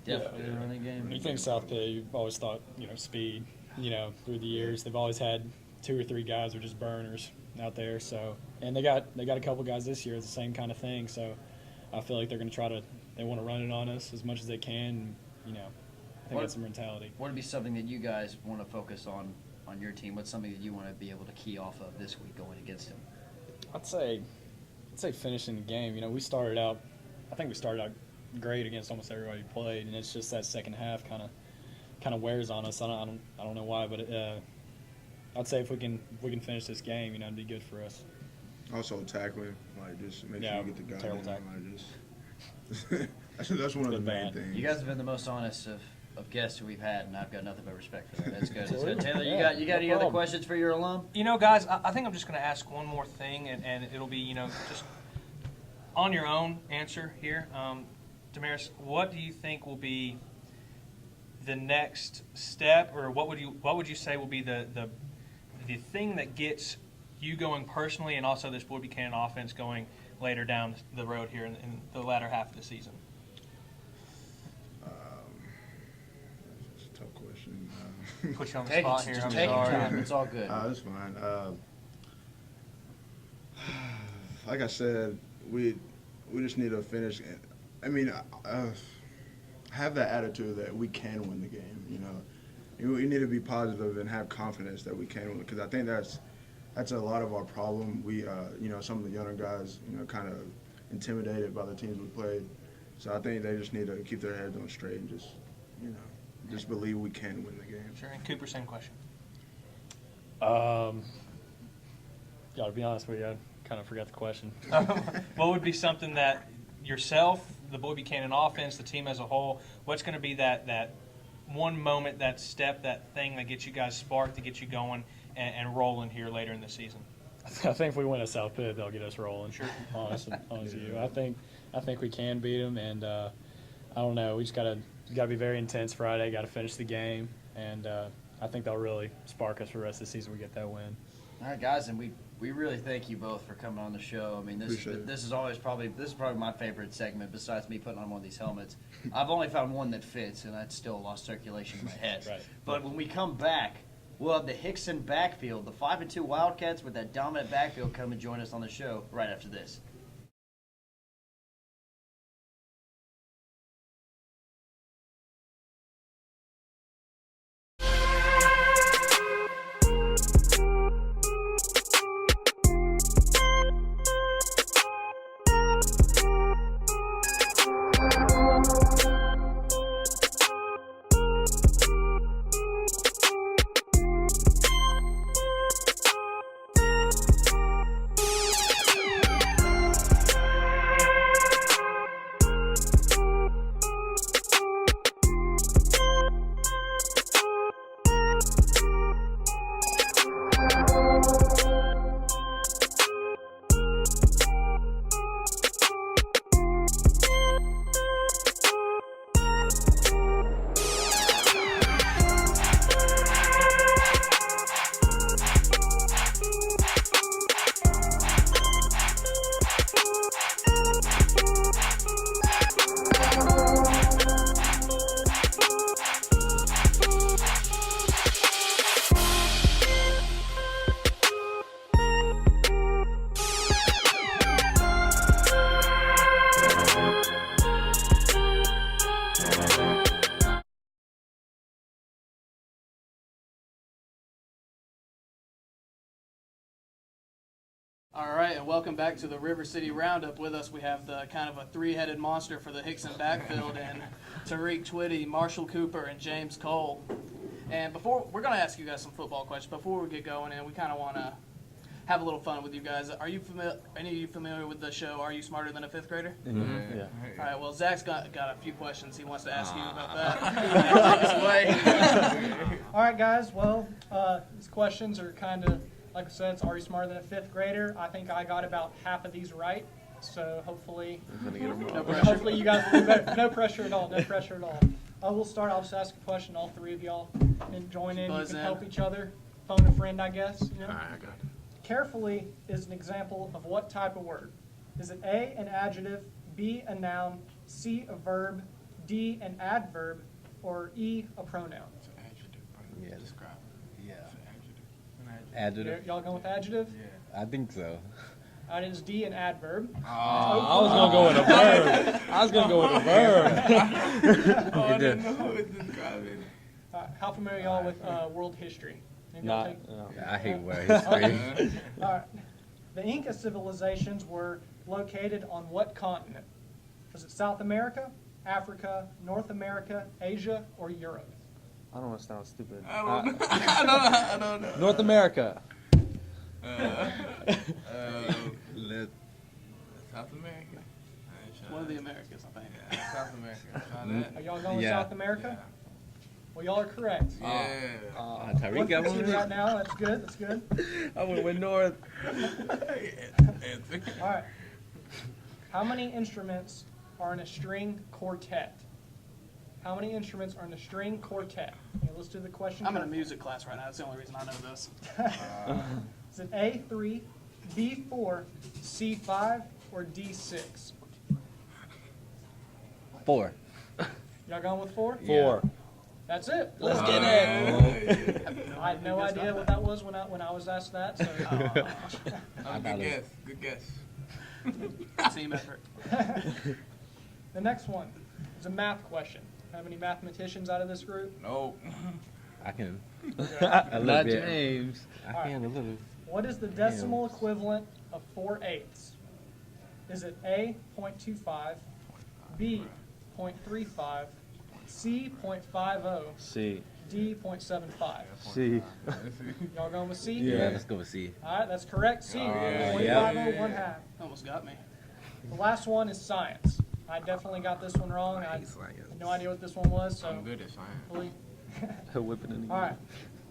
Definitely the running game. when you think South Pitt, you've always thought speed. Through the years, they've always had 2 or 3 guys who are just burners out there. So and they got a couple guys this year, the same kind of thing. So I feel like they're going to they want to run it on us as much as they can. And, I think that's the mentality. What would be something that you guys want to focus on your team? What's something that you want to be able to key off of this week going against them? I'd say finishing the game. We started out great against almost everybody we played, and it's just that second half kind of wears on us. I don't know why, but I'd say if we can finish this game, it'd be good for us. Also tackling, like just make sure Yeah, you get the guy terrible down. tackle. That's one of the Good main bad. things. You guys have been the most honest of guests who we've had, and I've got nothing but respect for that. That's good. That's good. Taylor, you Yeah, got no any other problem. questions for your alum? Guys, I think I'm just going to ask one more thing, and it'll be, just on your own answer here. Damaris, what do you think will be the next step, or what would you say will be the thing that gets you going personally, and also this Boyd Buchanan offense going later down the road here in the latter half of the season? That's a tough question. Put you on the Take spot it, here. just I'm take your sorry. time. It's all good. That's fine. Like I said, we just need to finish. I mean, have that attitude that we can win the game. We need to be positive and have confidence that we can win, because I think that's a lot of our problem. We, some of the younger guys, kind of intimidated by the teams we played. So I think they just need to keep their heads on straight and just believe we can win the game. Sure. And Cooper, same question. Got to be honest with you, I kind of forgot the question. What would be something that yourself, the Boyd Buchanan offense, the team as a whole, what's going to be that one moment, that step, that thing that gets you guys sparked, to get you going and rolling here later in the season? I think if we win at South Pitt, they'll get us rolling. Sure. Honest with you, I think we can beat them, and I don't know. We just gotta be very intense Friday. Got to finish the game, and I think they'll really spark us for the rest of the season. We get that win. All right, guys, and we really thank you both for coming on the show. I mean, Appreciate it. this is probably my favorite segment besides me putting on one of these helmets. I've only found one that fits, and that's still lost circulation in my head. Right. But when we come back, we'll have the Hickson backfield, the 5-2 Wildcats with that dominant backfield, come and join us on the show right after this. All right, and welcome back to the River City Roundup. With us, we have the kind of a three-headed monster for the Hickson backfield, and Tariq Twitty, Marshall Cooper, and James Cole. And before we're going to ask you guys some football questions. Before we get going, and we kind of want to have a little fun with you guys. Are you any of you familiar with the show Are You Smarter Than a Fifth Grader? Mm-hmm. Yeah. All right. Well, Zach's got a few questions he wants to ask you about that. Take us away. All right, guys. Well, these questions are kind of, like I said, it's Are You Smarter Than a Fifth Grader? I think I got about half of these right. So hopefully, hopefully you guys will do better. No pressure at all. No pressure at all. We'll start. I'll just ask a question. All three of y'all can join in. You can help each other. Phone a friend, I guess. You know? All right, I got it. Carefully is an example of what type of word? Is it A, an adjective, B, a noun, C, a verb, D, an adverb, or E, a pronoun? It's an adjective. Yeah. Describe it. Yeah. It's an adjective. Adjective. Y'all going with adjective? Yeah. I think so. All right, it is D, an adverb. I was gonna go with a verb. I was gonna go with a verb. I didn't know it describing. How familiar y'all with world history? Maybe y'all take- I hate world history. All right. The Inca civilizations were located on what continent? Was it South America, Africa, North America, Asia, or Europe? I don't want to sound stupid. I don't know. North America. South America. One of the Americas, I think. Yeah, South America. Try that. Are y'all going with Yeah. South America? Well, y'all are correct. Yeah. Tariq got one. right now. That's good. That's good. I went with North. All right. How many instruments are in a string quartet? How many instruments are in a string quartet? Okay, let's do the question. I'm in a music class right now. That's the only reason I know this. Is it A3, B4, C5, or D6? 4. Y'all going with 4? Four. That's it. Let's get it. I had no idea what that was when I was asked that. So Good guess. Good guess. Team effort. the next one is a math question. Have any mathematicians out of this group? No. I can. Not A little bit. James. I can a little. What is the decimal equivalent of 4/8? Is it A, 0.25, B, 0.35, C, 0.50, C. D, 0.75? C. Y'all going with C? Yeah, let's go with C. All right, that's correct. C, yeah. 0.50, 1/2. Almost got me. The last one is science. I definitely got this one wrong. I had no idea what this one was, so I'm good at science. hopefully. Whipping it. All right.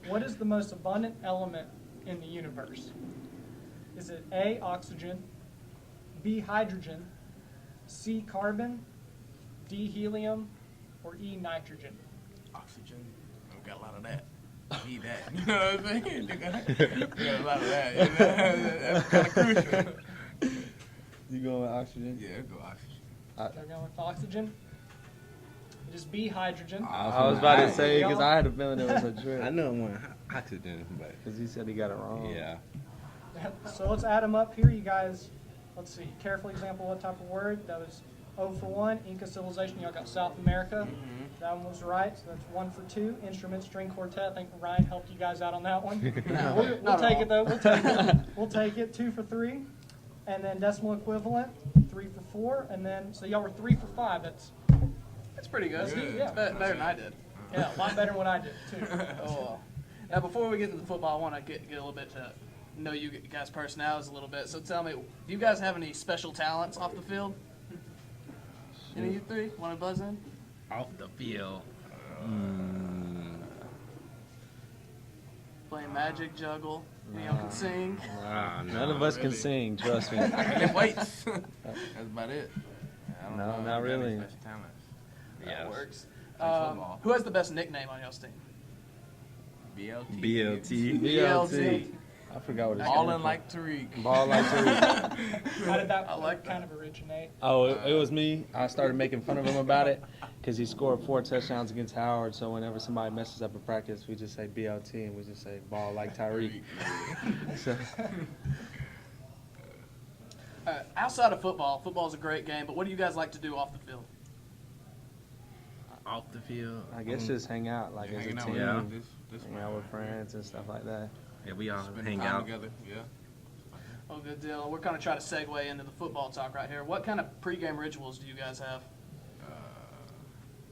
What is the most abundant element in the universe? Is it A, oxygen, B, hydrogen, C, carbon, D, helium, or E, nitrogen? Oxygen. We got a lot of that. Need that. You know what I'm saying? We got a lot of that. You know? That's kind of crucial. You going with oxygen? Yeah, go oxygen. They're going with oxygen. It is B, hydrogen. I was about to say because I had a feeling it was a trick. I know I'm going oxygen, but Because he said he got it wrong. yeah. So let's add them up here. You guys, let's see. Careful example, what type of word? That was 0 for 1. Inca civilization, y'all got South America. That one was right. So that's 1 for 2. Instrument, string quartet. I think Ryan helped you guys out on that one. We'll take it, though. We'll take it. We'll take it. 2 for 3. And then decimal equivalent, 3 for 4. And then, so y'all were 3 for 5. That's pretty good. Good. It's better than I did. Yeah, a lot better than what I did, too. Oh, well. Now, before we get into the football, I want to get a little bit to know you guys' personalities a little bit. So tell me, do you guys have any special talents off the field? Any of you three want to buzz in? Off the field. Playing magic, juggle. Any of y'all can sing? None of us can sing, trust me. I can lift weights. That's about it. I don't No, know. not I got any really. Special talents. That works. football. Who has the best nickname on y'all's team? BLT. BLT. BLT. I forgot what it's Ballin' like Tariq. Ball like Tariq. How did that I like kind of originate? Oh, it was me. I started making fun of him about it because he scored 4 touchdowns against Howard. So whenever somebody messes up in practice, we just say BLT and we just say ball like Tyreek. So, Outside of football, football's a great game, but what do you guys like to do off the field? Off the field. I guess just hang out like as a Hanging out team. with this Hang out with friends and stuff like that. Yeah, we all Spend hang time out. together. Yeah. Oh, good deal. We're kind of trying to segue into the football talk right here. What kind of pregame rituals do you guys have?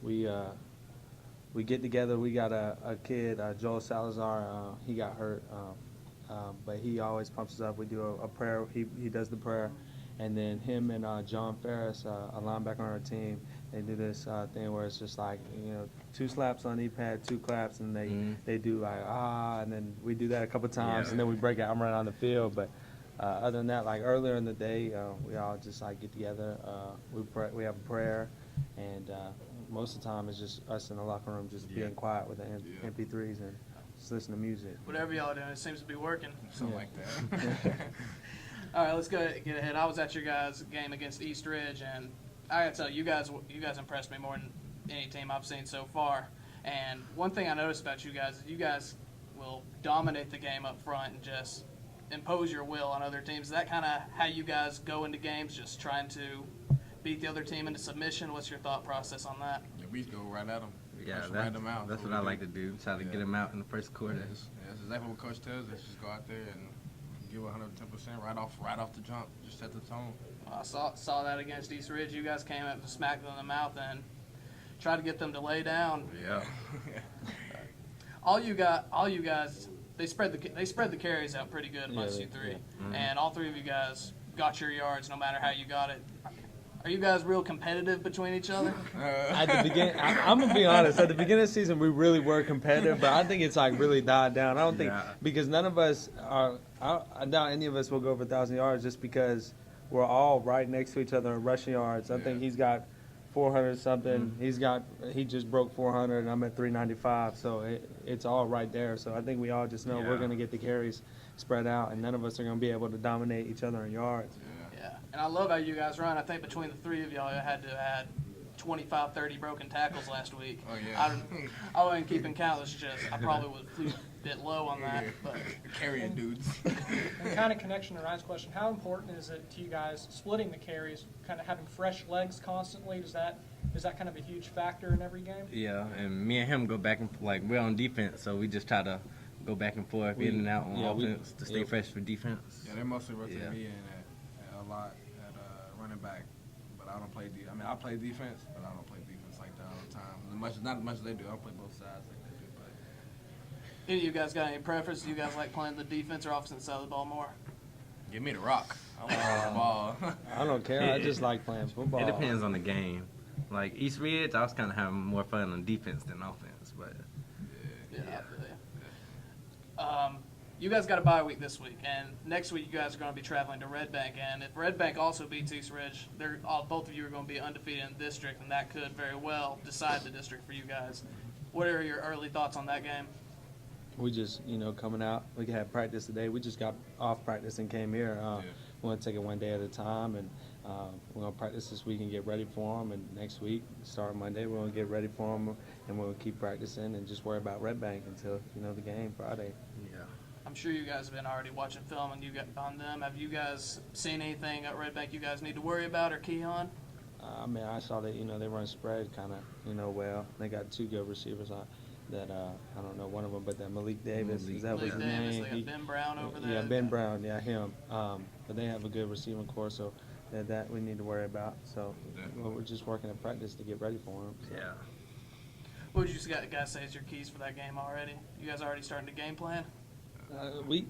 We get together. We got a kid, Joel Salazar. He got hurt, but he always pumps us up. We do a prayer. He does the prayer, and then him and John Ferris, a linebacker on our team, they do this thing where it's just like 2 slaps on each pad, 2 claps, and they do like and then we do that a couple times, and then we break out and run on the field. But other than that, like earlier in the day, we all just like get together. We have a prayer, and most of the time it's just us in the locker room just being quiet with the MP3s and just listen to music. Whatever y'all are doing, it seems to be working. Something like that. All right, let's get ahead. I was at your guys' game against East Ridge, and I gotta tell you, you guys impressed me more than any team I've seen so far. And one thing I noticed about you guys is you guys will dominate the game up front and just impose your will on other teams. Is that kind of how you guys go into games, just trying to beat the other team into submission? What's your thought process on that? Yeah, we just go right at them. Yeah, right them out. that's what I like to do. Try to get them out in the first quarter. That's exactly what Coach tells us. Just go out there and give 110% right off the jump. Just set the tone. I saw that against East Ridge. You guys came up and smacked them in the mouth and tried to get them to lay down. Yeah. all you guys, they spread the carries out pretty good amongst you three, and all three of you guys got your yards no matter how you got it. Are you guys real competitive between each other? At the beginning, I'm gonna be honest. At the beginning of the season, we really were competitive, but I think it's like really died down. I don't think because none of us are. I doubt any of us will go over 1,000 yards just because we're all right next to each other in rushing yards. I think he's got 400 something. He just broke 400, and I'm at 395. So it's all right there. So I think we all just know we're gonna get the carries spread out, and none of us are gonna be able to dominate each other in yards. Yeah, and I love how you guys run. I think between the three of y'all, you had to have had 25, 30 broken tackles last week. Oh, yeah. I wasn't keeping count. It's just I probably flew a bit low on that. But carrying dudes. And kind of connection to Ryan's question, how important is it to you guys splitting the carries, kind of having fresh legs constantly? Is that kind of a huge factor in every game? Yeah, and me and him go back and we're on defense, so we just try to go back and forth, in and out on offense to stay fresh for defense. Yeah, they mostly rotate me in a lot at running back, but I don't play. I play defense, but I don't play defense like that all the time. Not as much as they do. I play both sides like they do. But any of you guys got any preference? Do you guys like playing the defense or offensive side of the ball more? Give me the rock. I want the ball. I don't care. I just like playing football. It depends on the game. Like East Ridge, I was kind of having more fun on defense than offense, but Yeah. You guys got a bye week this week, and next week you guys are going to be traveling to Red Bank. And if Red Bank also beats East Ridge, both of you are going to be undefeated in the district, and that could very well decide the district for you guys. What are your early thoughts on that game? We just, coming out. We had practice today. We just got off practice and came here. We want to take it one day at a time, and we're going to practice this week and get ready for them. And next week, start Monday, we're going to get ready for them, and we'll keep practicing and just worry about Red Bank until, the game Friday. yeah. I'm sure you guys have been already watching film and on them. Have you guys seen anything at Red Bank you guys need to worry about or key on? I saw that, they run spread kind of, well. They got 2 good receivers that, I don't know one of them, but that Malik Davis, is that Malik his Davis, name? they got Ben Brown over there. Yeah, Ben Brown, him. But they have a good receiving core, so that we need to worry about. So we're just working at practice to get ready for them. So. Yeah. What would you guys say is your keys for that game already? You guys already starting to game plan?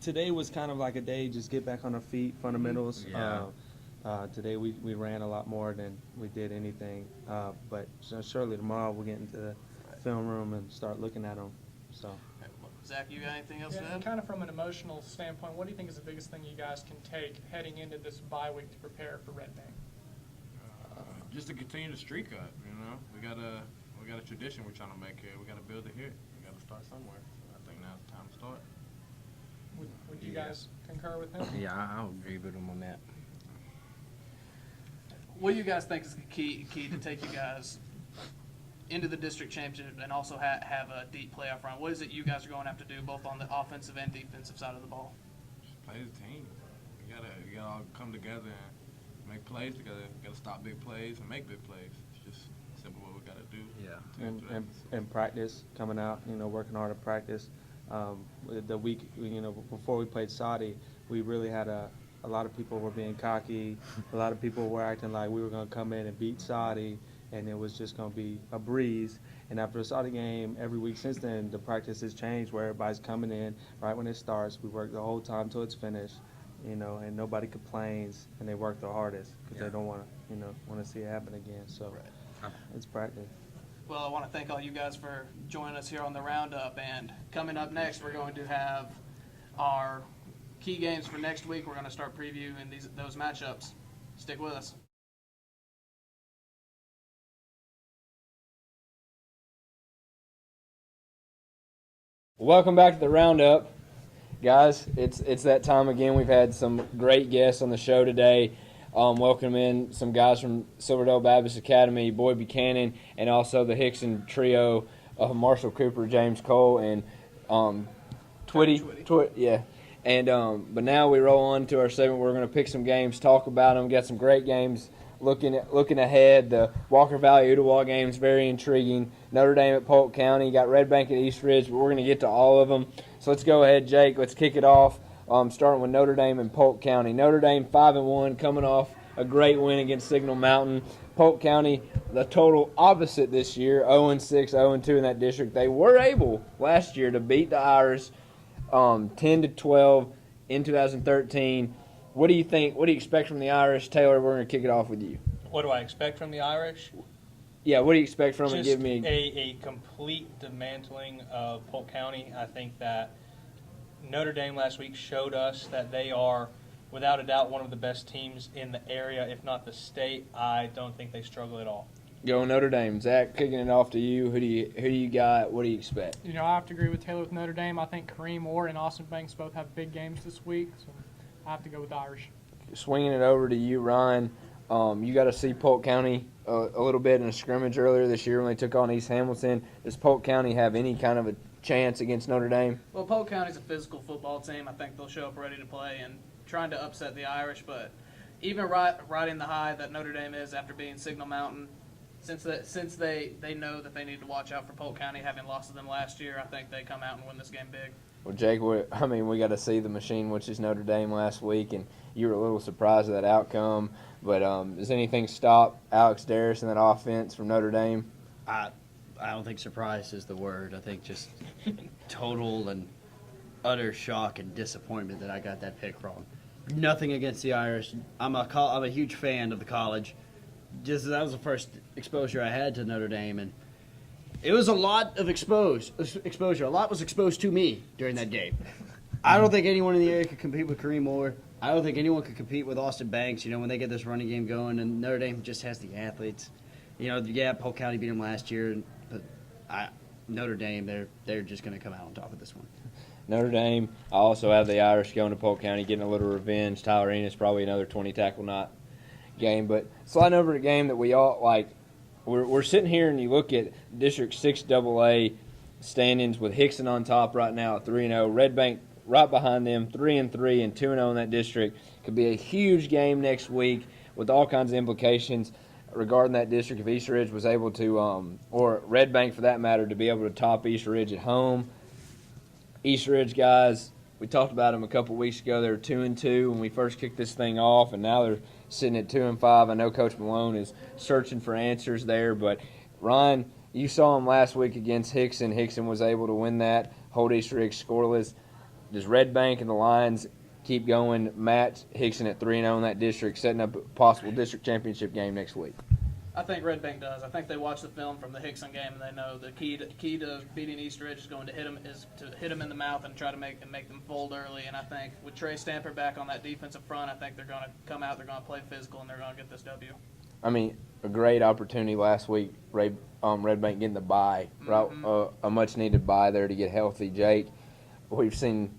Today was kind of like a day just get back on our feet, fundamentals. Yeah. Today we ran a lot more than we did anything, but surely tomorrow we'll get into the film room and start looking at them. So. Zach, you got anything else to Yeah, add? kind of from an emotional standpoint, what do you think is the biggest thing you guys can take heading into this bye week to prepare for Red Bank? Just to continue the streak up, we got a tradition we're trying to make here. We got to build it here. We got to start somewhere. So I think now's the time to start. Would you guys concur with him? Yeah, I'll agree with him on that. What do you guys think is the key to take you guys into the district championship and also have a deep playoff run? What is it you guys are going to have to do both on the offensive and defensive side of the ball? Just play the team. We gotta all come together and make plays together. We gotta stop big plays and make big plays. It's just simple what we gotta do. Yeah. And practice, coming out, working hard at practice. The week, before we played Saudi, we really had a A lot of people were being cocky. A lot of people were acting like we were going to come in and beat Saudi, and it was just going to be a breeze. And after the Saudi game, every week since then, the practice has changed where everybody's coming in right when it starts. We work the whole time till it's finished, and nobody complains, and they work the hardest because they don't want to, want to see it happen again. So it's practice. Well, I want to thank all you guys for joining us here on the Roundup. And coming up next, we're going to have our key games for next week. We're going to start previewing those matchups. Stick with us. Welcome back to the Roundup, guys. It's that time again. We've had some great guests on the show today. Welcome in some guys from Silverdale Baptist Academy, Boyd Buchanan, and also the Hickson trio of Marshall Cooper, James Cole, and Twitty. Yeah. And but now we roll on to our segment. We're going to pick some games, talk about them. Got some great games. Looking ahead, the Walker Valley Ottawa game is very intriguing. Notre Dame at Polk County, got Red Bank at East Ridge, but we're going to get to all of them. So let's go ahead, Jake. Let's kick it off. Starting with Notre Dame and Polk County. Notre Dame 5-1, coming off a great win against Signal Mountain. Polk County, the total opposite this year, 0-6, 0-2 in that district. They were able last year to beat the Irish 10-12 in 2013. What do you think? What do you expect from the Irish? Taylor, we're going to kick it off with you. What do I expect from the Irish? Yeah, what do you expect from them? Just Give me a complete dismantling of Polk County. I think that Notre Dame last week showed us that they are, without a doubt, one of the best teams in the area, if not the state. I don't think they struggle at all. Go Notre Dame. Zach, kicking it off to you. Who do you got? What do you expect? I have to agree with Taylor with Notre Dame. I think Kareem Moore and Austin Banks both have big games this week, so I have to go with the Irish. Swinging it over to you, Ryan. You got to see Polk County a little bit in a scrimmage earlier this year when they took on East Hamilton. Does Polk County have any kind of a chance against Notre Dame? Well, Polk County's a physical football team. I think they'll show up ready to play and trying to upset the Irish. But even riding the high that Notre Dame is after being Signal Mountain, since they know that they need to watch out for Polk County, having lost to them last year, I think they come out and win this game big. Well, Jake, we got to see the machine, which is Notre Dame last week, and you were a little surprised at that outcome. But does anything stop Alex Darris and that offense from Notre Dame? I don't think surprise is the word. I think just total and utter shock and disappointment that I got that pick wrong. Nothing against the Irish. I'm a huge fan of the college. Just that was the first exposure I had to Notre Dame, and it was a lot of exposure. A lot was exposed to me during that game. I don't think anyone in the area could compete with Kareem Moore. I don't think anyone could compete with Austin Banks, when they get this running game going, and Notre Dame just has the athletes. Polk County beat them last year, but Notre Dame, they're just going to come out on top of this one. Notre Dame, I also have the Irish going to Polk County, getting a little revenge. Tyler Enos, probably another 20-tackle knot game. But sliding over to a game that we all like, we're sitting here and you look at District 6 AA standings with Hickson on top right now at 3-0. Red Bank right behind them, 3-3 and 2-0 in that district. Could be a huge game next week with all kinds of implications regarding that district if East Ridge was able to, or Red Bank for that matter, to be able to top East Ridge at home. East Ridge guys, we talked about them a couple weeks ago. They were 2-2 when we first kicked this thing off, and now they're sitting at 2-5. I know Coach Malone is searching for answers there, but Ryan, you saw him last week against Hickson. Hickson was able to win that, hold East Ridge scoreless. Does Red Bank and the Lions keep going, match Hickson at 3-0 in that district, setting up a possible district championship game next week? I think Red Bank does. I think they watch the film from the Hickson game and they know the key to beating East Ridge is going to hit them in the mouth and try to make them fold early. And I think with Trey Stamper back on that defensive front, I think they're going to come out, they're going to play physical, and they're going to get this W. I mean, a great opportunity last week. Red Bank getting the bye, right? A much needed bye there to get healthy. Jake, we've seen,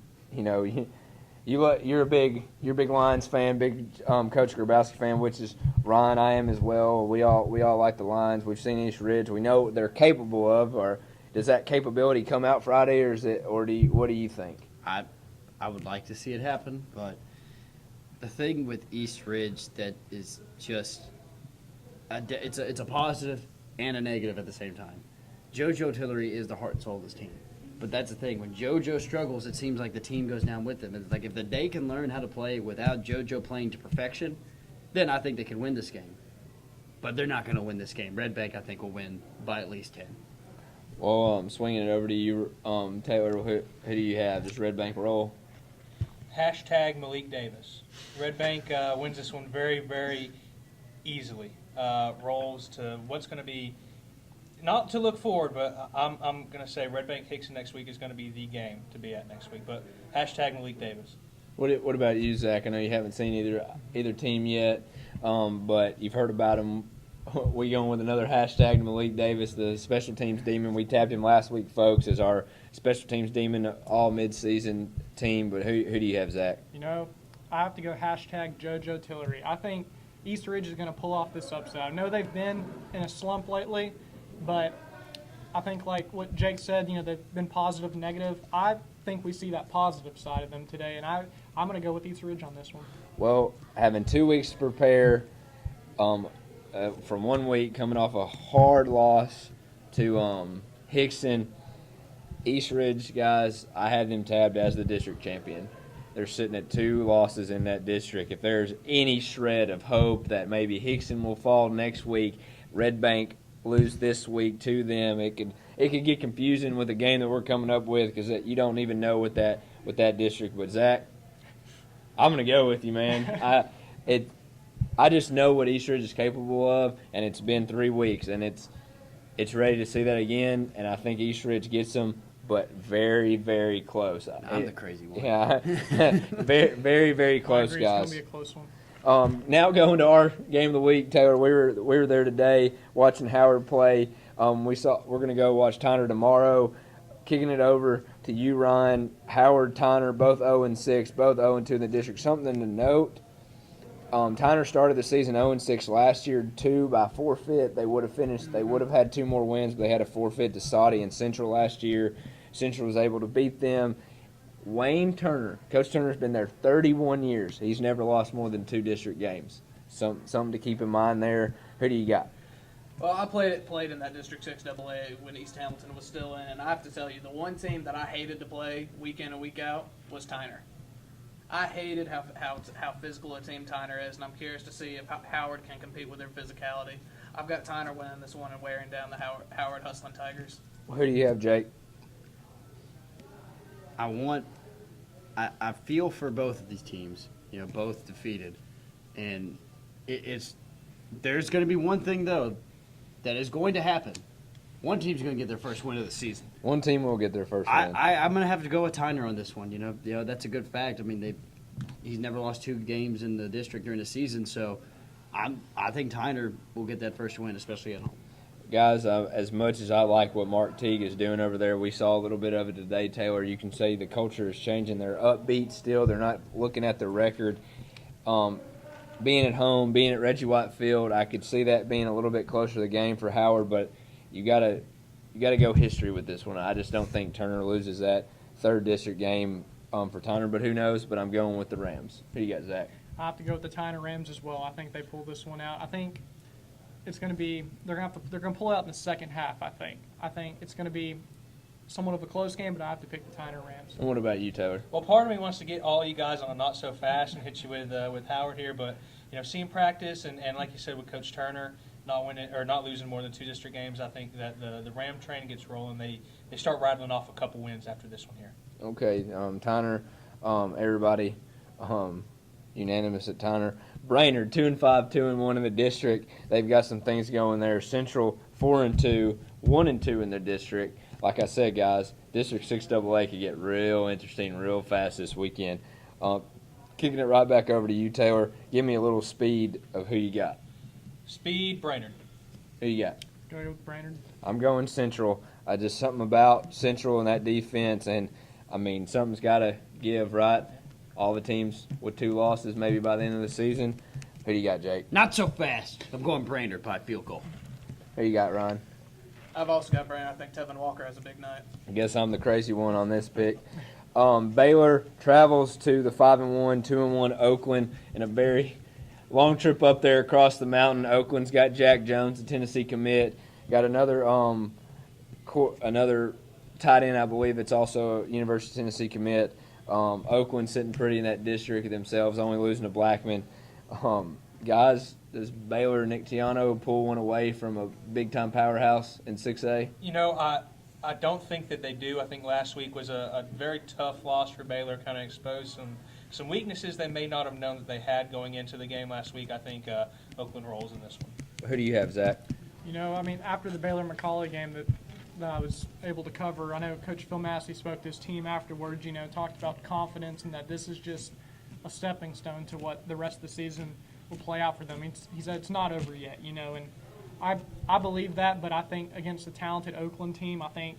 you're a big Lions fan, big Coach Grabowski fan, which is Ryan. I am as well. We all like the Lions. We've seen East Ridge. We know what they're capable of. Or does that capability come out Friday, or what do you think? I would like to see it happen, but the thing with East Ridge that is just it's a positive and a negative at the same time. JoJo Tillery is the heart and soul of this team. But that's the thing. When JoJo struggles, it seems like the team goes down with him. It's like if they can learn how to play without JoJo playing to perfection, then I think they can win this game. But they're not going to win this game. Red Bank, I think, will win by at least 10. Well, I'm swinging it over to you, Taylor. Who do you have? Just Red Bank roll? Hashtag Malik Davis. Red Bank wins this one very, very easily. Rolls to what's going to be, not to look forward, but I'm going to say Red Bank Hickson next week is going to be the game to be at next week. But hashtag Malik Davis. What about you, Zach? I know you haven't seen either team yet, but you've heard about them. We going with another hashtag to Malik Davis, the special teams demon. We tapped him last week, folks, as our special teams demon all midseason team. But who do you have, Zach? You know, I have to go hashtag JoJo Tillery. I think East Ridge is going to pull off this upset. I know they've been in a slump lately, but I think like what Jake said, you know, they've been positive, negative. I think we see that positive side of them today, and I'm going to go with East Ridge on this one. Well, having 2 weeks to prepare, from 1 week coming off a hard loss to Hickson, East Ridge guys, I had them tabbed as the district champion. They're sitting at 2 losses in that district. If there's any shred of hope that maybe Hickson will fall next week, Red Bank lose this week to them, it could get confusing with the game that we're coming up with because you don't even know with that district. But Zach, I'm gonna go with you, man. I just know what East Ridge is capable of, and it's been 3 weeks, and it's ready to see that again. And I think East Ridge gets them, but very, very close. I'm the crazy one. Yeah, very, very, very close, I agree, guys. It's going to be a close one. Now going to our game of the week, Taylor. We were there today watching Howard play. We're going to go watch Tyner tomorrow. Kicking it over to you, Ryan. Howard, Tyner, both 0-6, both 0-2 in the district. Something to note. Tyner started the season 0-6 last year, 2 by forfeit. They would have finished. They would have had 2 more wins, but they had a forfeit to Saudi and Central last year. Central was able to beat them. Wayne Turner, Coach Turner's been there 31 years. He's never lost more than 2 district games. Something to keep in mind there. Who do you got? Well, I played in that District 6 AA when East Hamilton was still in, and I have to tell you, the one team that I hated to play week in and week out was Tyner. I hated how physical a team Tyner is, and I'm curious to see if Howard can compete with their physicality. I've got Tyner winning this one and wearing down the Howard Hustling Tigers. Who do you have, Jake? I feel for both of these teams, you know, both defeated. And there's going to be one thing, though, that is going to happen. One team's going to get their first win of the season. One team will get their first win. I'm going to have to go with Tyner on this one. You know that's a good fact. I mean, he's never lost 2 games in the district during the season, so I think Tyner will get that first win, especially at home. Guys, as much as I like what Mark Teague is doing over there, we saw a little bit of it today, Taylor. You can see the culture is changing. They're upbeat still. They're not looking at the record. Being at home, being at Reggie White Field, I could see that being a little bit closer to the game for Howard, but you gotta go history with this one. I just don't think Turner loses that 3rd district game for Tyner, but who knows? But I'm going with the Rams. Who you got, Zach? I have to go with the Tyner Rams as well. I think they pull this one out. I think it's going to be they're going to pull it out in the second half. I think it's going to be somewhat of a close game, but I have to pick the Tyner Rams. And what about you, Taylor? Well, part of me wants to get all you guys on a not so fast and hit you with Howard here, but you know, seeing practice and like you said with Coach Turner not losing more than 2 district games, I think that the Ram train gets rolling. They start rattling off a couple wins after this one here. Okay, Tyner, everybody unanimous at Tyner. Brainerd 2-5, 2-1 in the district. They've got some things going there. Central 4-2, 1-2 in their district. Like I said, guys, District 6 AA could get real interesting real fast this weekend. Kicking it right back over to you, Taylor. Give me a little speed of who you got. Speed, Brainerd. Who you got? Going with Brainerd. I'm going Central. Just something about Central and that defense, and I mean something's got to give, right? All the teams with 2 losses, maybe by the end of the season. Who do you got, Jake? Not so fast. I'm going Brainerd by field goal. Who you got, Ryan? I've also got Brainerd. I think Tevin Walker has a big night. I guess I'm the crazy one on this pick. Baylor travels to the 5-1, 2-1 Oakland in a very long trip up there across the mountain. Oakland's got Jack Jones, the Tennessee commit. Got another tight end, I believe it's also a University of Tennessee commit. Oakland sitting pretty in that district themselves, only losing to Blackman. Guys, does Baylor Nick Tiano pull one away from a big-time powerhouse in 6A? You know, I don't think that they do. I think last week was a very tough loss for Baylor, kind of exposed some weaknesses they may not have known that they had going into the game last week. I think Oakland rolls in this one. Who do you have, Zach? You know, I mean, after the Baylor-McCallie game that I was able to cover, I know Coach Phil Massey spoke to his team afterwards, you know, talked about the confidence and that this is just a stepping stone to what the rest of the season will play out for them. He said it's not over yet, you know, and I believe that, but I think against a talented Oakland team, I think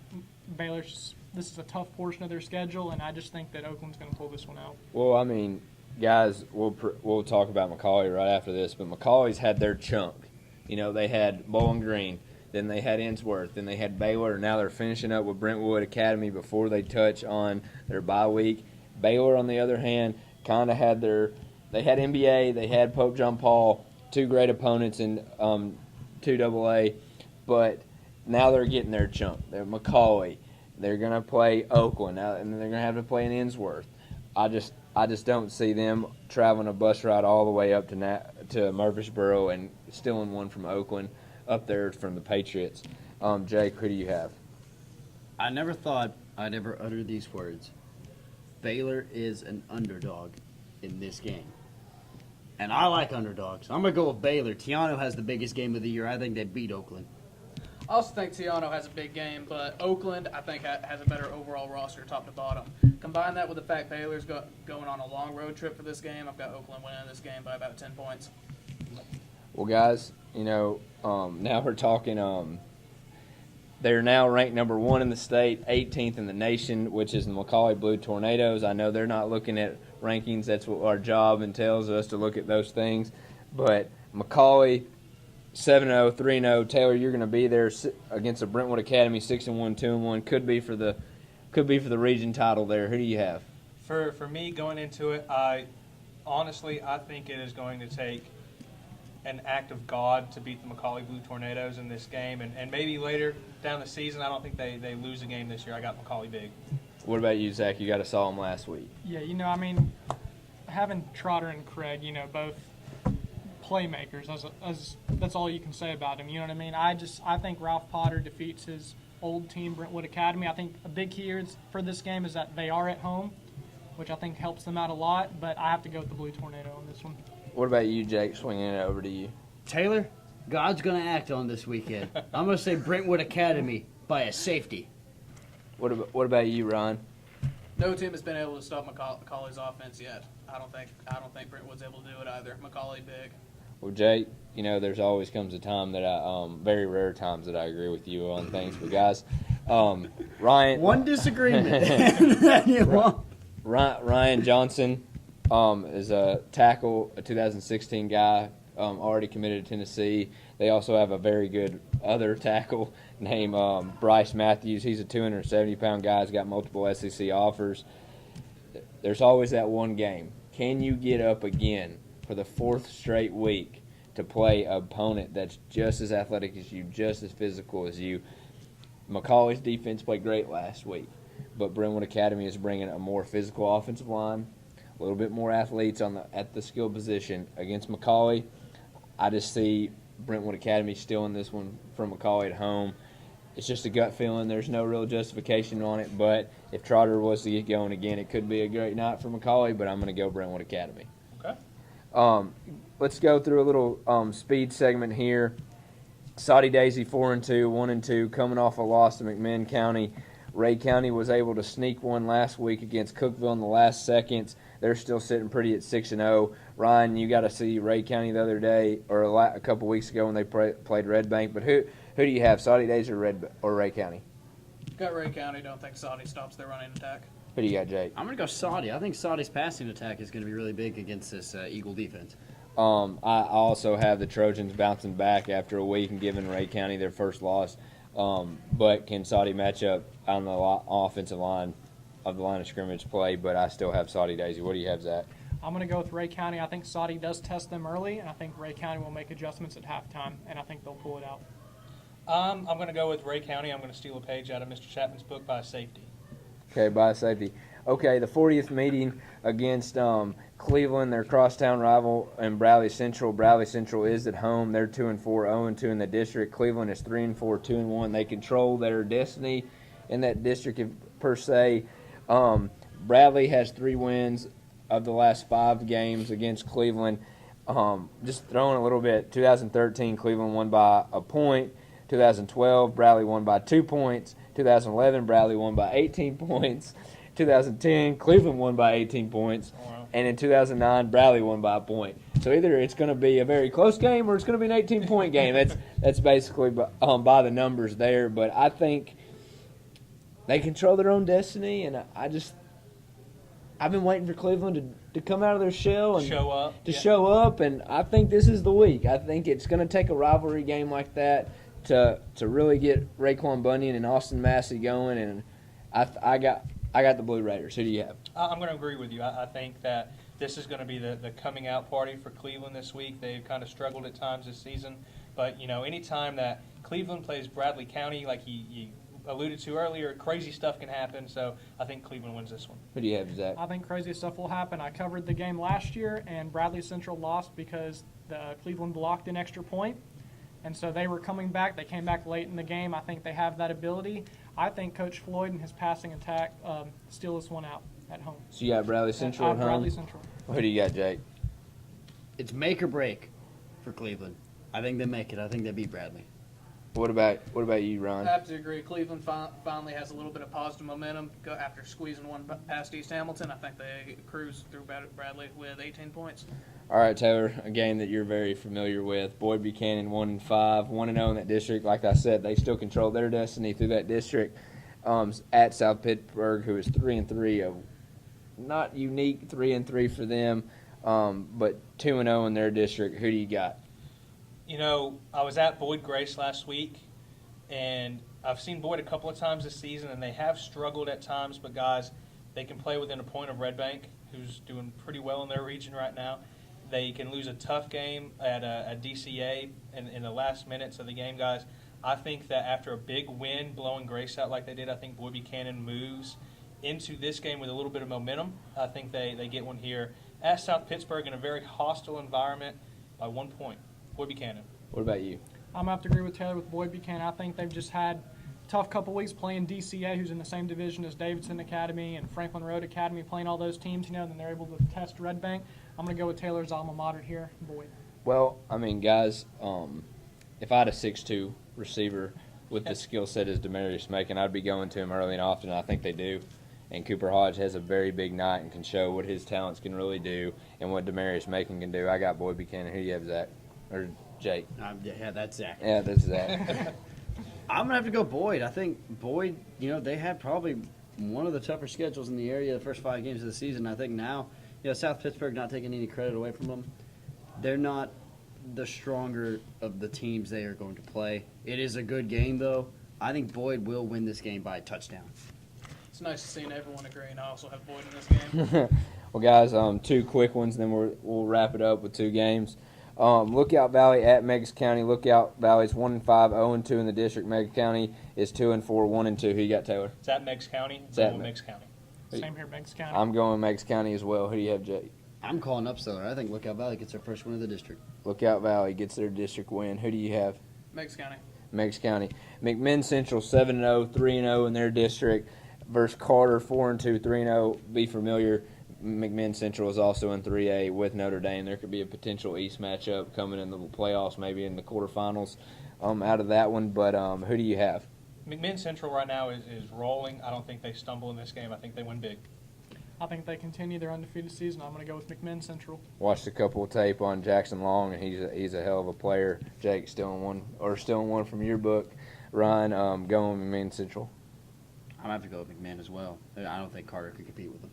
this is a tough portion of their schedule, and I just think that Oakland's going to pull this one out. Well, I mean, guys, we'll talk about McCallie right after this, but McCallie's had their chunk. You know, they had Bowling Green, then they had Innsworth, then they had Baylor, and now they're finishing up with Brentwood Academy before they touch on their bye week. Baylor, on the other hand, kind of had they had NBA, they had Pope John Paul, two great opponents in 2AA, but now they're getting their chunk. They're McCallie. They're going to play Oakland, and then they're going to have to play in Innsworth. I just don't see them traveling a bus ride all the way up to Murfreesboro and stealing one from Oakland up there from the Patriots. Jake, who do you have? I never thought I'd ever utter these words. Baylor is an underdog in this game. And I like underdogs. I'm going to go with Baylor. Tiano has the biggest game of the year. I think they beat Oakland. I also think Tiano has a big game, but Oakland, I think, has a better overall roster top to bottom. Combine that with the fact Baylor's going on a long road trip for this game, I've got Oakland winning this game by about 10 points. Well, guys, you know, now we're talking they're now ranked number 1 in the state, 18th in the nation, which is the McCallie Blue Tornadoes. I know they're not looking at rankings. That's what our job entails us to look at those things. But McCallie, 7-0, 3-0. Taylor, you're going to be there against the Brentwood Academy, 6-1, 2-1. Could be for the region title there. Who do you have? For me, going into it, I think it is going to take an act of God to beat the McCallie Blue Tornadoes in this game. And maybe later down the season, I don't think they lose a game this year. I got McCallie big. What about you, Zach? You got to saw them last week. Yeah, you know, I mean, having Trotter and Craig, you know, both playmakers, as that's all you can say about him. You know what I mean? I think Ralph Potter defeats his old team, Brentwood Academy. I think a big key for this game is that they are at home, which I think helps them out a lot, but I have to go with the Blue Tornado on this one. What about you, Jake? Swinging it over to you. Taylor, God's going to act on this weekend. I'm going to say Brentwood Academy by a safety. What about you, Ron? No team has been able to stop McCallie's offense yet. I don't think Brentwood's able to do it either. McCallie big. Well, Jake, you know, there's always comes a time that very rare times that I agree with you on things. But guys, Ryan. One disagreement. Ryan Johnson is a tackle, a 2016 guy, already committed to Tennessee. They also have a very good other tackle named Bryce Matthews. He's a 270-pound guy. He's got multiple SEC offers. There's always that one game. Can you get up again for the 4th straight week to play an opponent that's just as athletic as you, just as physical as you? McCallie's defense played great last week, but Brentwood Academy is bringing a more physical offensive line, a little bit more athletes at the skill position against McCallie. I just see Brentwood Academy still in this one from McCallie at home. It's just a gut feeling. There's no real justification on it, but if Trotter was to get going again, it could be a great night for McCallie, but I'm going to go Brentwood Academy. Okay. Let's go through a little speed segment here. Soddy Daisy 4-2, 1-2, coming off a loss to McMinn County. Ray County was able to sneak one last week against Cookeville in the last seconds. They're still sitting pretty at 6-0. Ryan, you got to see Ray County the other day, or a couple weeks ago when they played Red Bank. But who do you have, Soddy Daisy or Ray County? Got Ray County. Don't think Soddy stops their running attack. Who do you got, Jake? I'm going to go Soddy. I think Soddy's passing attack is going to be really big against this Eagle defense. I also have the Trojans bouncing back after a week and giving Ray County their first loss. But can Soddy match up on the offensive line of the line of scrimmage play? But I still have Soddy Daisy. What do you have, Zach? I'm going to go with Ray County. I think Soddy does test them early, and I think Ray County will make adjustments at halftime, and I think they'll pull it out. I'm going to go with Ray County. I'm going to steal a page out of Mr. Chapman's book by safety. Okay, by safety. Okay, the 40th meeting against Cleveland, their crosstown rival, and Bradley Central. Bradley Central is at home. They're 2-4, 0-2 in the district. Cleveland is 3-4, 2-1. They control their destiny in that district per se. Bradley has 3 wins of the last 5 games against Cleveland. Just throwing a little bit. 2013, Cleveland won by a point. 2012, Bradley won by 2 points. 2011, Bradley won by 18 points. 2010, Cleveland won by 18 points. Wow. And in 2009, Bradley won by a point. So either it's going to be a very close game or it's going to be an 18-point game. That's basically by the numbers there. But I think they control their own destiny, and I've been waiting for Cleveland to come out of their shell and Show up. Yeah. show up, and I think this is the week. I think it's going to take a rivalry game like that to really get Raekwon Bunyan and Austin Massey going, and I got the Blue Raiders. Who do you have? I'm going to agree with you. I think that this is going to be the coming out party for Cleveland this week. They've kind of struggled at times this season, but anytime that Cleveland plays Bradley County, like you alluded to earlier, crazy stuff can happen. So I think Cleveland wins this one. Who do you have, Zach? I think crazy stuff will happen. I covered the game last year, and Bradley Central lost because the Cleveland blocked an extra point. And so they were coming back. They came back late in the game. I think they have that ability. I think Coach Floyd and his passing attack steal this one out at home. So you got Bradley Central at home? Bradley Central. Who do you got, Jake? It's make or break for Cleveland. I think they make it. I think they beat Bradley. What about you, I Ron? have to agree. Cleveland finally has a little bit of positive momentum after squeezing one past East Hamilton. I think they cruise through Bradley with 18 points. All right, Taylor, a game that you're very familiar with. Boyd Buchanan 1-5, 1-0 in that district. Like I said, they still control their destiny through that district. At South Pittsburgh, who is 3-3, a not unique 3-3 for them, but 2-0 in their district. Who do you got? I was at Boyd Grace last week, and I've seen Boyd a couple of times this season, and they have struggled at times, but guys, they can play within a point of Red Bank, who's doing pretty well in their region right now. They can lose a tough game at a DCA in the last minutes of the game, guys. I think that after a big win blowing Grace out like they did, I think Boyd Buchanan moves into this game with a little bit of momentum. I think they get one here at South Pittsburgh in a very hostile environment by 1 point. Boyd Buchanan. What about you? I'm going to have to agree with Taylor with Boyd Buchanan. I think they've just had a tough couple weeks playing DCA, who's in the same division as Davidson Academy and Franklin Road Academy, playing all those teams, and then they're able to test Red Bank. I'm going to go with Taylor's alma mater here, Boyd. Well, guys, if I had a 6'2" receiver with the skill set as Demarius Macon, I'd be going to him early and often. I think they do. And Cooper Hodge has a very big night and can show what his talents can really do and what Demarius Macon can do. I got Boyd Buchanan. Who do you have, Zach? Or Jake? Yeah, that's Zach. Yeah, that's Zach. I'm going to have to go Boyd. I think Boyd, they had probably one of the tougher schedules in the area the first 5 games of the season. I think now, South Pittsburgh, not taking any credit away from them, they're not the stronger of the teams they are going to play. It is a good game, though. I think Boyd will win this game by a touchdown. It's nice to see everyone agree, and I also have Boyd in this game. Well, guys, 2 quick ones, then we'll wrap it up with 2 games. Lookout Valley at Meigs County. Lookout Valley's 1-5, 0-2 in the district. Meigs County is 2-4, 1-2. Who you got, Taylor? It's at Meigs County. It's at Meigs County. Same here, Meigs County. I'm going Meigs County as well. Who do you have, Jake? I'm calling upsetter. I think Lookout Valley gets their first win of the district. Lookout Valley gets their district win. Who do you have? Meigs County. Meigs County. McMinn Central 7-0, 3-0 in their district versus Carter 4-2, 3-0. Be familiar. McMinn Central is also in 3A with Notre Dame. There could be a potential East matchup coming in the playoffs, maybe in the quarterfinals out of that one. But who do you have? McMinn Central right now is rolling. I don't think they stumble in this game. I think they win big. I think they continue their undefeated season. I'm going to go with McMinn Central. Watched a couple of tape on Jackson Long, and he's a hell of a player. Jake, still in one from your book. Ryan, going McMinn Central. I'm going to have to go with McMinn as well. I don't think Carter could compete with them.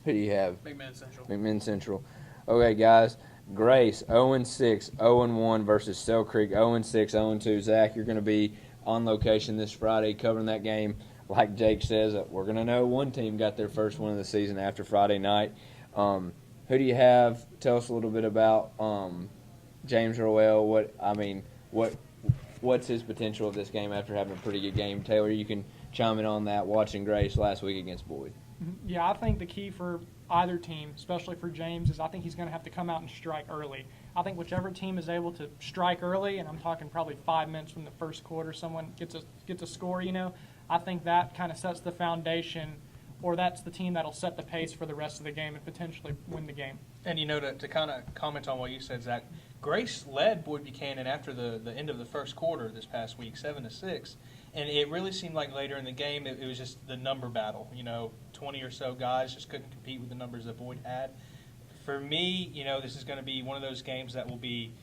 Who do you have? McMinn Central. McMinn Central. Okay, guys. Grace 0-6, 0-1 versus Sell Creek 0-6, 0-2. Zach, you're going to be on location this Friday covering that game. Like Jake says, we're going to know one team got their first win of the season after Friday night. Who do you have? Tell us a little bit about James Roel. What what's his potential of this game after having a pretty good game? Taylor, you can chime in on that. Watching Grace last week against Boyd. Yeah, I think the key for either team, especially for James, is I think he's going to have to come out and strike early. I think whichever team is able to strike early, and I'm talking probably 5 minutes from the first quarter, someone gets a score, I think that kind of sets the foundation, or that's the team that'll set the pace for the rest of the game and potentially win the game. And, to kind of comment on what you said, Zach, Grace led Boyd Buchanan after the end of the first quarter this past week, 7-6. And it really seemed like later in the game it was just the number battle. 20 or so guys just couldn't compete with the numbers that Boyd had. For me, this is going to be one of those games that will be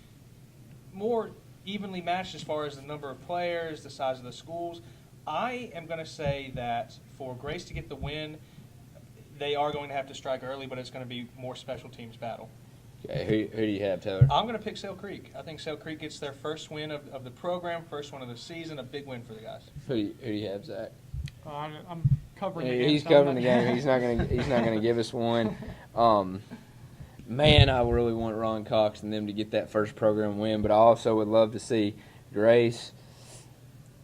more evenly matched as far as the number of players, the size of the schools. I am going to say that for Grace to get the win, they are going to have to strike early, but it's going to be more special teams battle. Okay, who do you have, Taylor? I'm going to pick Sale Creek. I think Sale Creek gets their first win of the program, first one of the season, a big win for the guys. Who do you have, Zach? I'm covering the game. He's covering the game. He's not gonna give us one. Man, I really want Ron Cox and them to get that first program win, but I also would love to see Grace.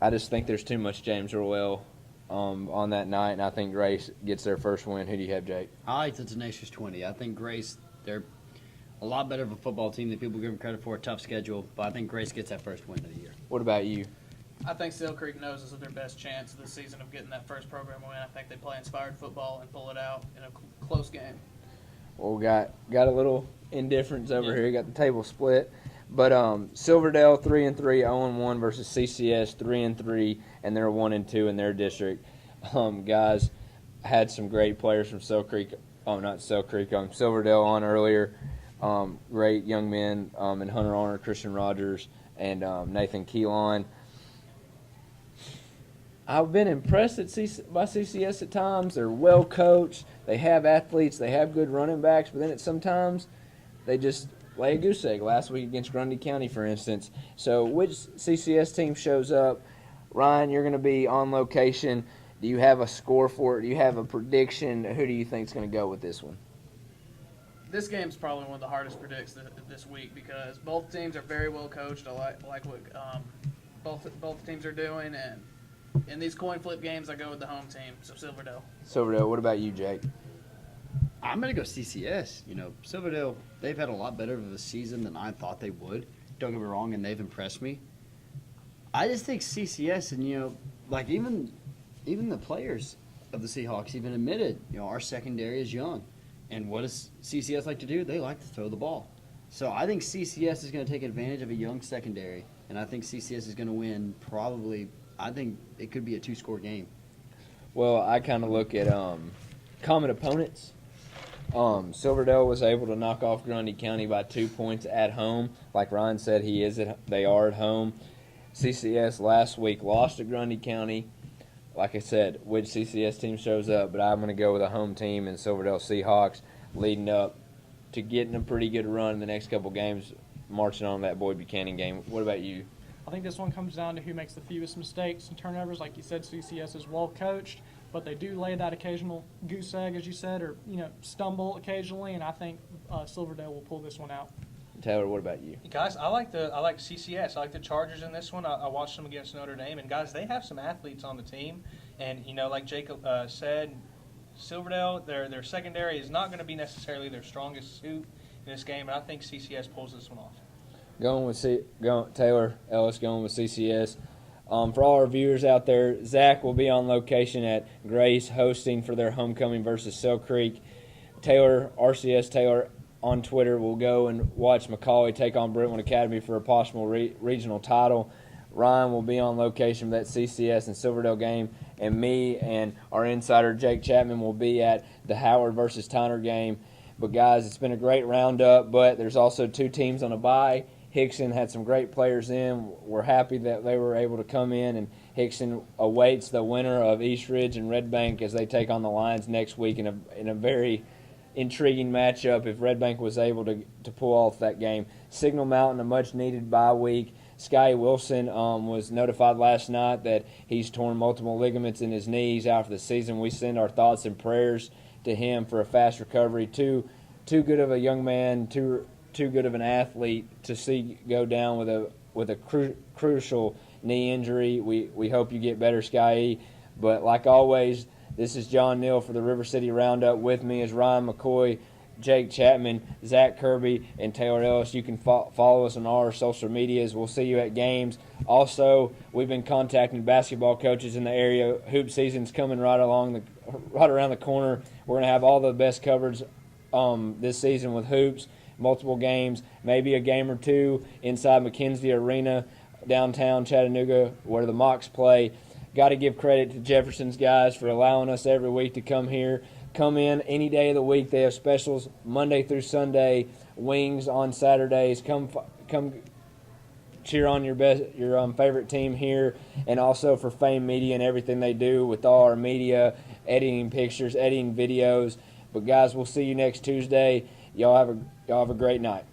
I just think there's too much James Orwell on that night, and I think Grace gets their first win. Who do you have, Jake? I like the Tenacious 20. I think Grace, they're a lot better of a football team than people give them credit for. A tough schedule, but I think Grace gets that first win of the year. What about you? I think Sale Creek knows this is their best chance this season of getting that first program win. I think they play inspired football and pull it out in a close game. Well, we got a little indifference over here. Got the table split. But Silverdale 3-3, 0-1 versus CCS 3-3, and they're 1-2 in their district. Guys, had some great players from Silverdale on earlier. Great young men in Hunter Arner, Christian Rogers, and Nathan Keelan. I've been impressed by CCS at times. They're well coached. They have athletes. They have good running backs. But then sometimes they just lay a goose egg. Last week against Grundy County, for instance. So which CCS team shows up? Ryan, you're going to be on location. Do you have a score for it? Do you have a prediction? Who do you think is going to go with this one? This game's probably one of the hardest predicts this week because both teams are very well coached. I like what both teams are doing, and in these coin flip games, I go with the home team, so Silverdale. Silverdale. What about you, Jake? I'm going to go CCS. Silverdale, they've had a lot better of a season than I thought they would. Don't get me wrong, and they've impressed me. I just think CCS, and, even the players of the Seahawks even admitted, our secondary is young. And what does CCS like to do? They like to throw the ball. So I think CCS is going to take advantage of a young secondary, and I think CCS is going to win probably. I think it could be a 2-score game. Well, I kind of look at common opponents. Silverdale was able to knock off Grundy County by 2 points at home. Like Ryan said, they are at home. CCS last week lost to Grundy County. Like I said, which CCS team shows up, but I'm going to go with a home team and Silverdale Seahawks leading up to getting a pretty good run in the next couple games, marching on that Boyd Buchanan game. What about you? I think this one comes down to who makes the fewest mistakes and turnovers. Like you said, CCS is well coached, but they do lay that occasional goose egg, as you said, or stumble occasionally, and I think Silverdale will pull this one out. Taylor, what about you? Guys, I like CCS. I like the Chargers in this one. I watched them against Notre Dame, and guys, they have some athletes on the team. And like Jacob said, Silverdale, their secondary is not going to be necessarily their strongest suit in this game, and I think CCS pulls this one off. Taylor Ellis going with CCS. For all our viewers out there, Zach will be on location at Grace hosting for their homecoming versus Sale Creek. RCS Taylor on Twitter will go and watch McCauley take on Brentwood Academy for a possible regional title. Ryan will be on location for that CCS and Silverdale game, and me and our insider Jake Chapman will be at the Howard versus Tyner game. But guys, it's been a great roundup, but there's also 2 teams on a bye. Hickson had some great players in. We're happy that they were able to come in, and Hickson awaits the winner of East Ridge and Red Bank as they take on the Lions next week in a very intriguing matchup if Red Bank was able to pull off that game. Signal Mountain, a much-needed bye week. Sky Wilson was notified last night that he's torn multiple ligaments in his knees out for the season. We send our thoughts and prayers to him for a fast recovery. Too good of a young man, too good of an athlete to see go down with with a crucial knee injury. We hope you get better, Sky. But like always, this is John Neal for the River City Roundup. With me is Ryan McCoy, Jake Chapman, Zach Kirby, and Taylor Ellis. You can follow us on our social medias. We'll see you at games. Also, we've been contacting basketball coaches in the area. Hoop season's coming right around the corner. We're going to have all the best coverage this season with hoops, multiple games, maybe a game or two inside McKenzie Arena, downtown Chattanooga, where the Mocs play. Got to give credit to Jefferson's guys for allowing us every week to come here. Come in any day of the week. They have specials Monday through Sunday, wings on Saturdays. Come cheer on your favorite team here, and also for Fame Media and everything they do with all our media, editing pictures, editing videos. But guys, we'll see you next Tuesday. Y'all have a great night.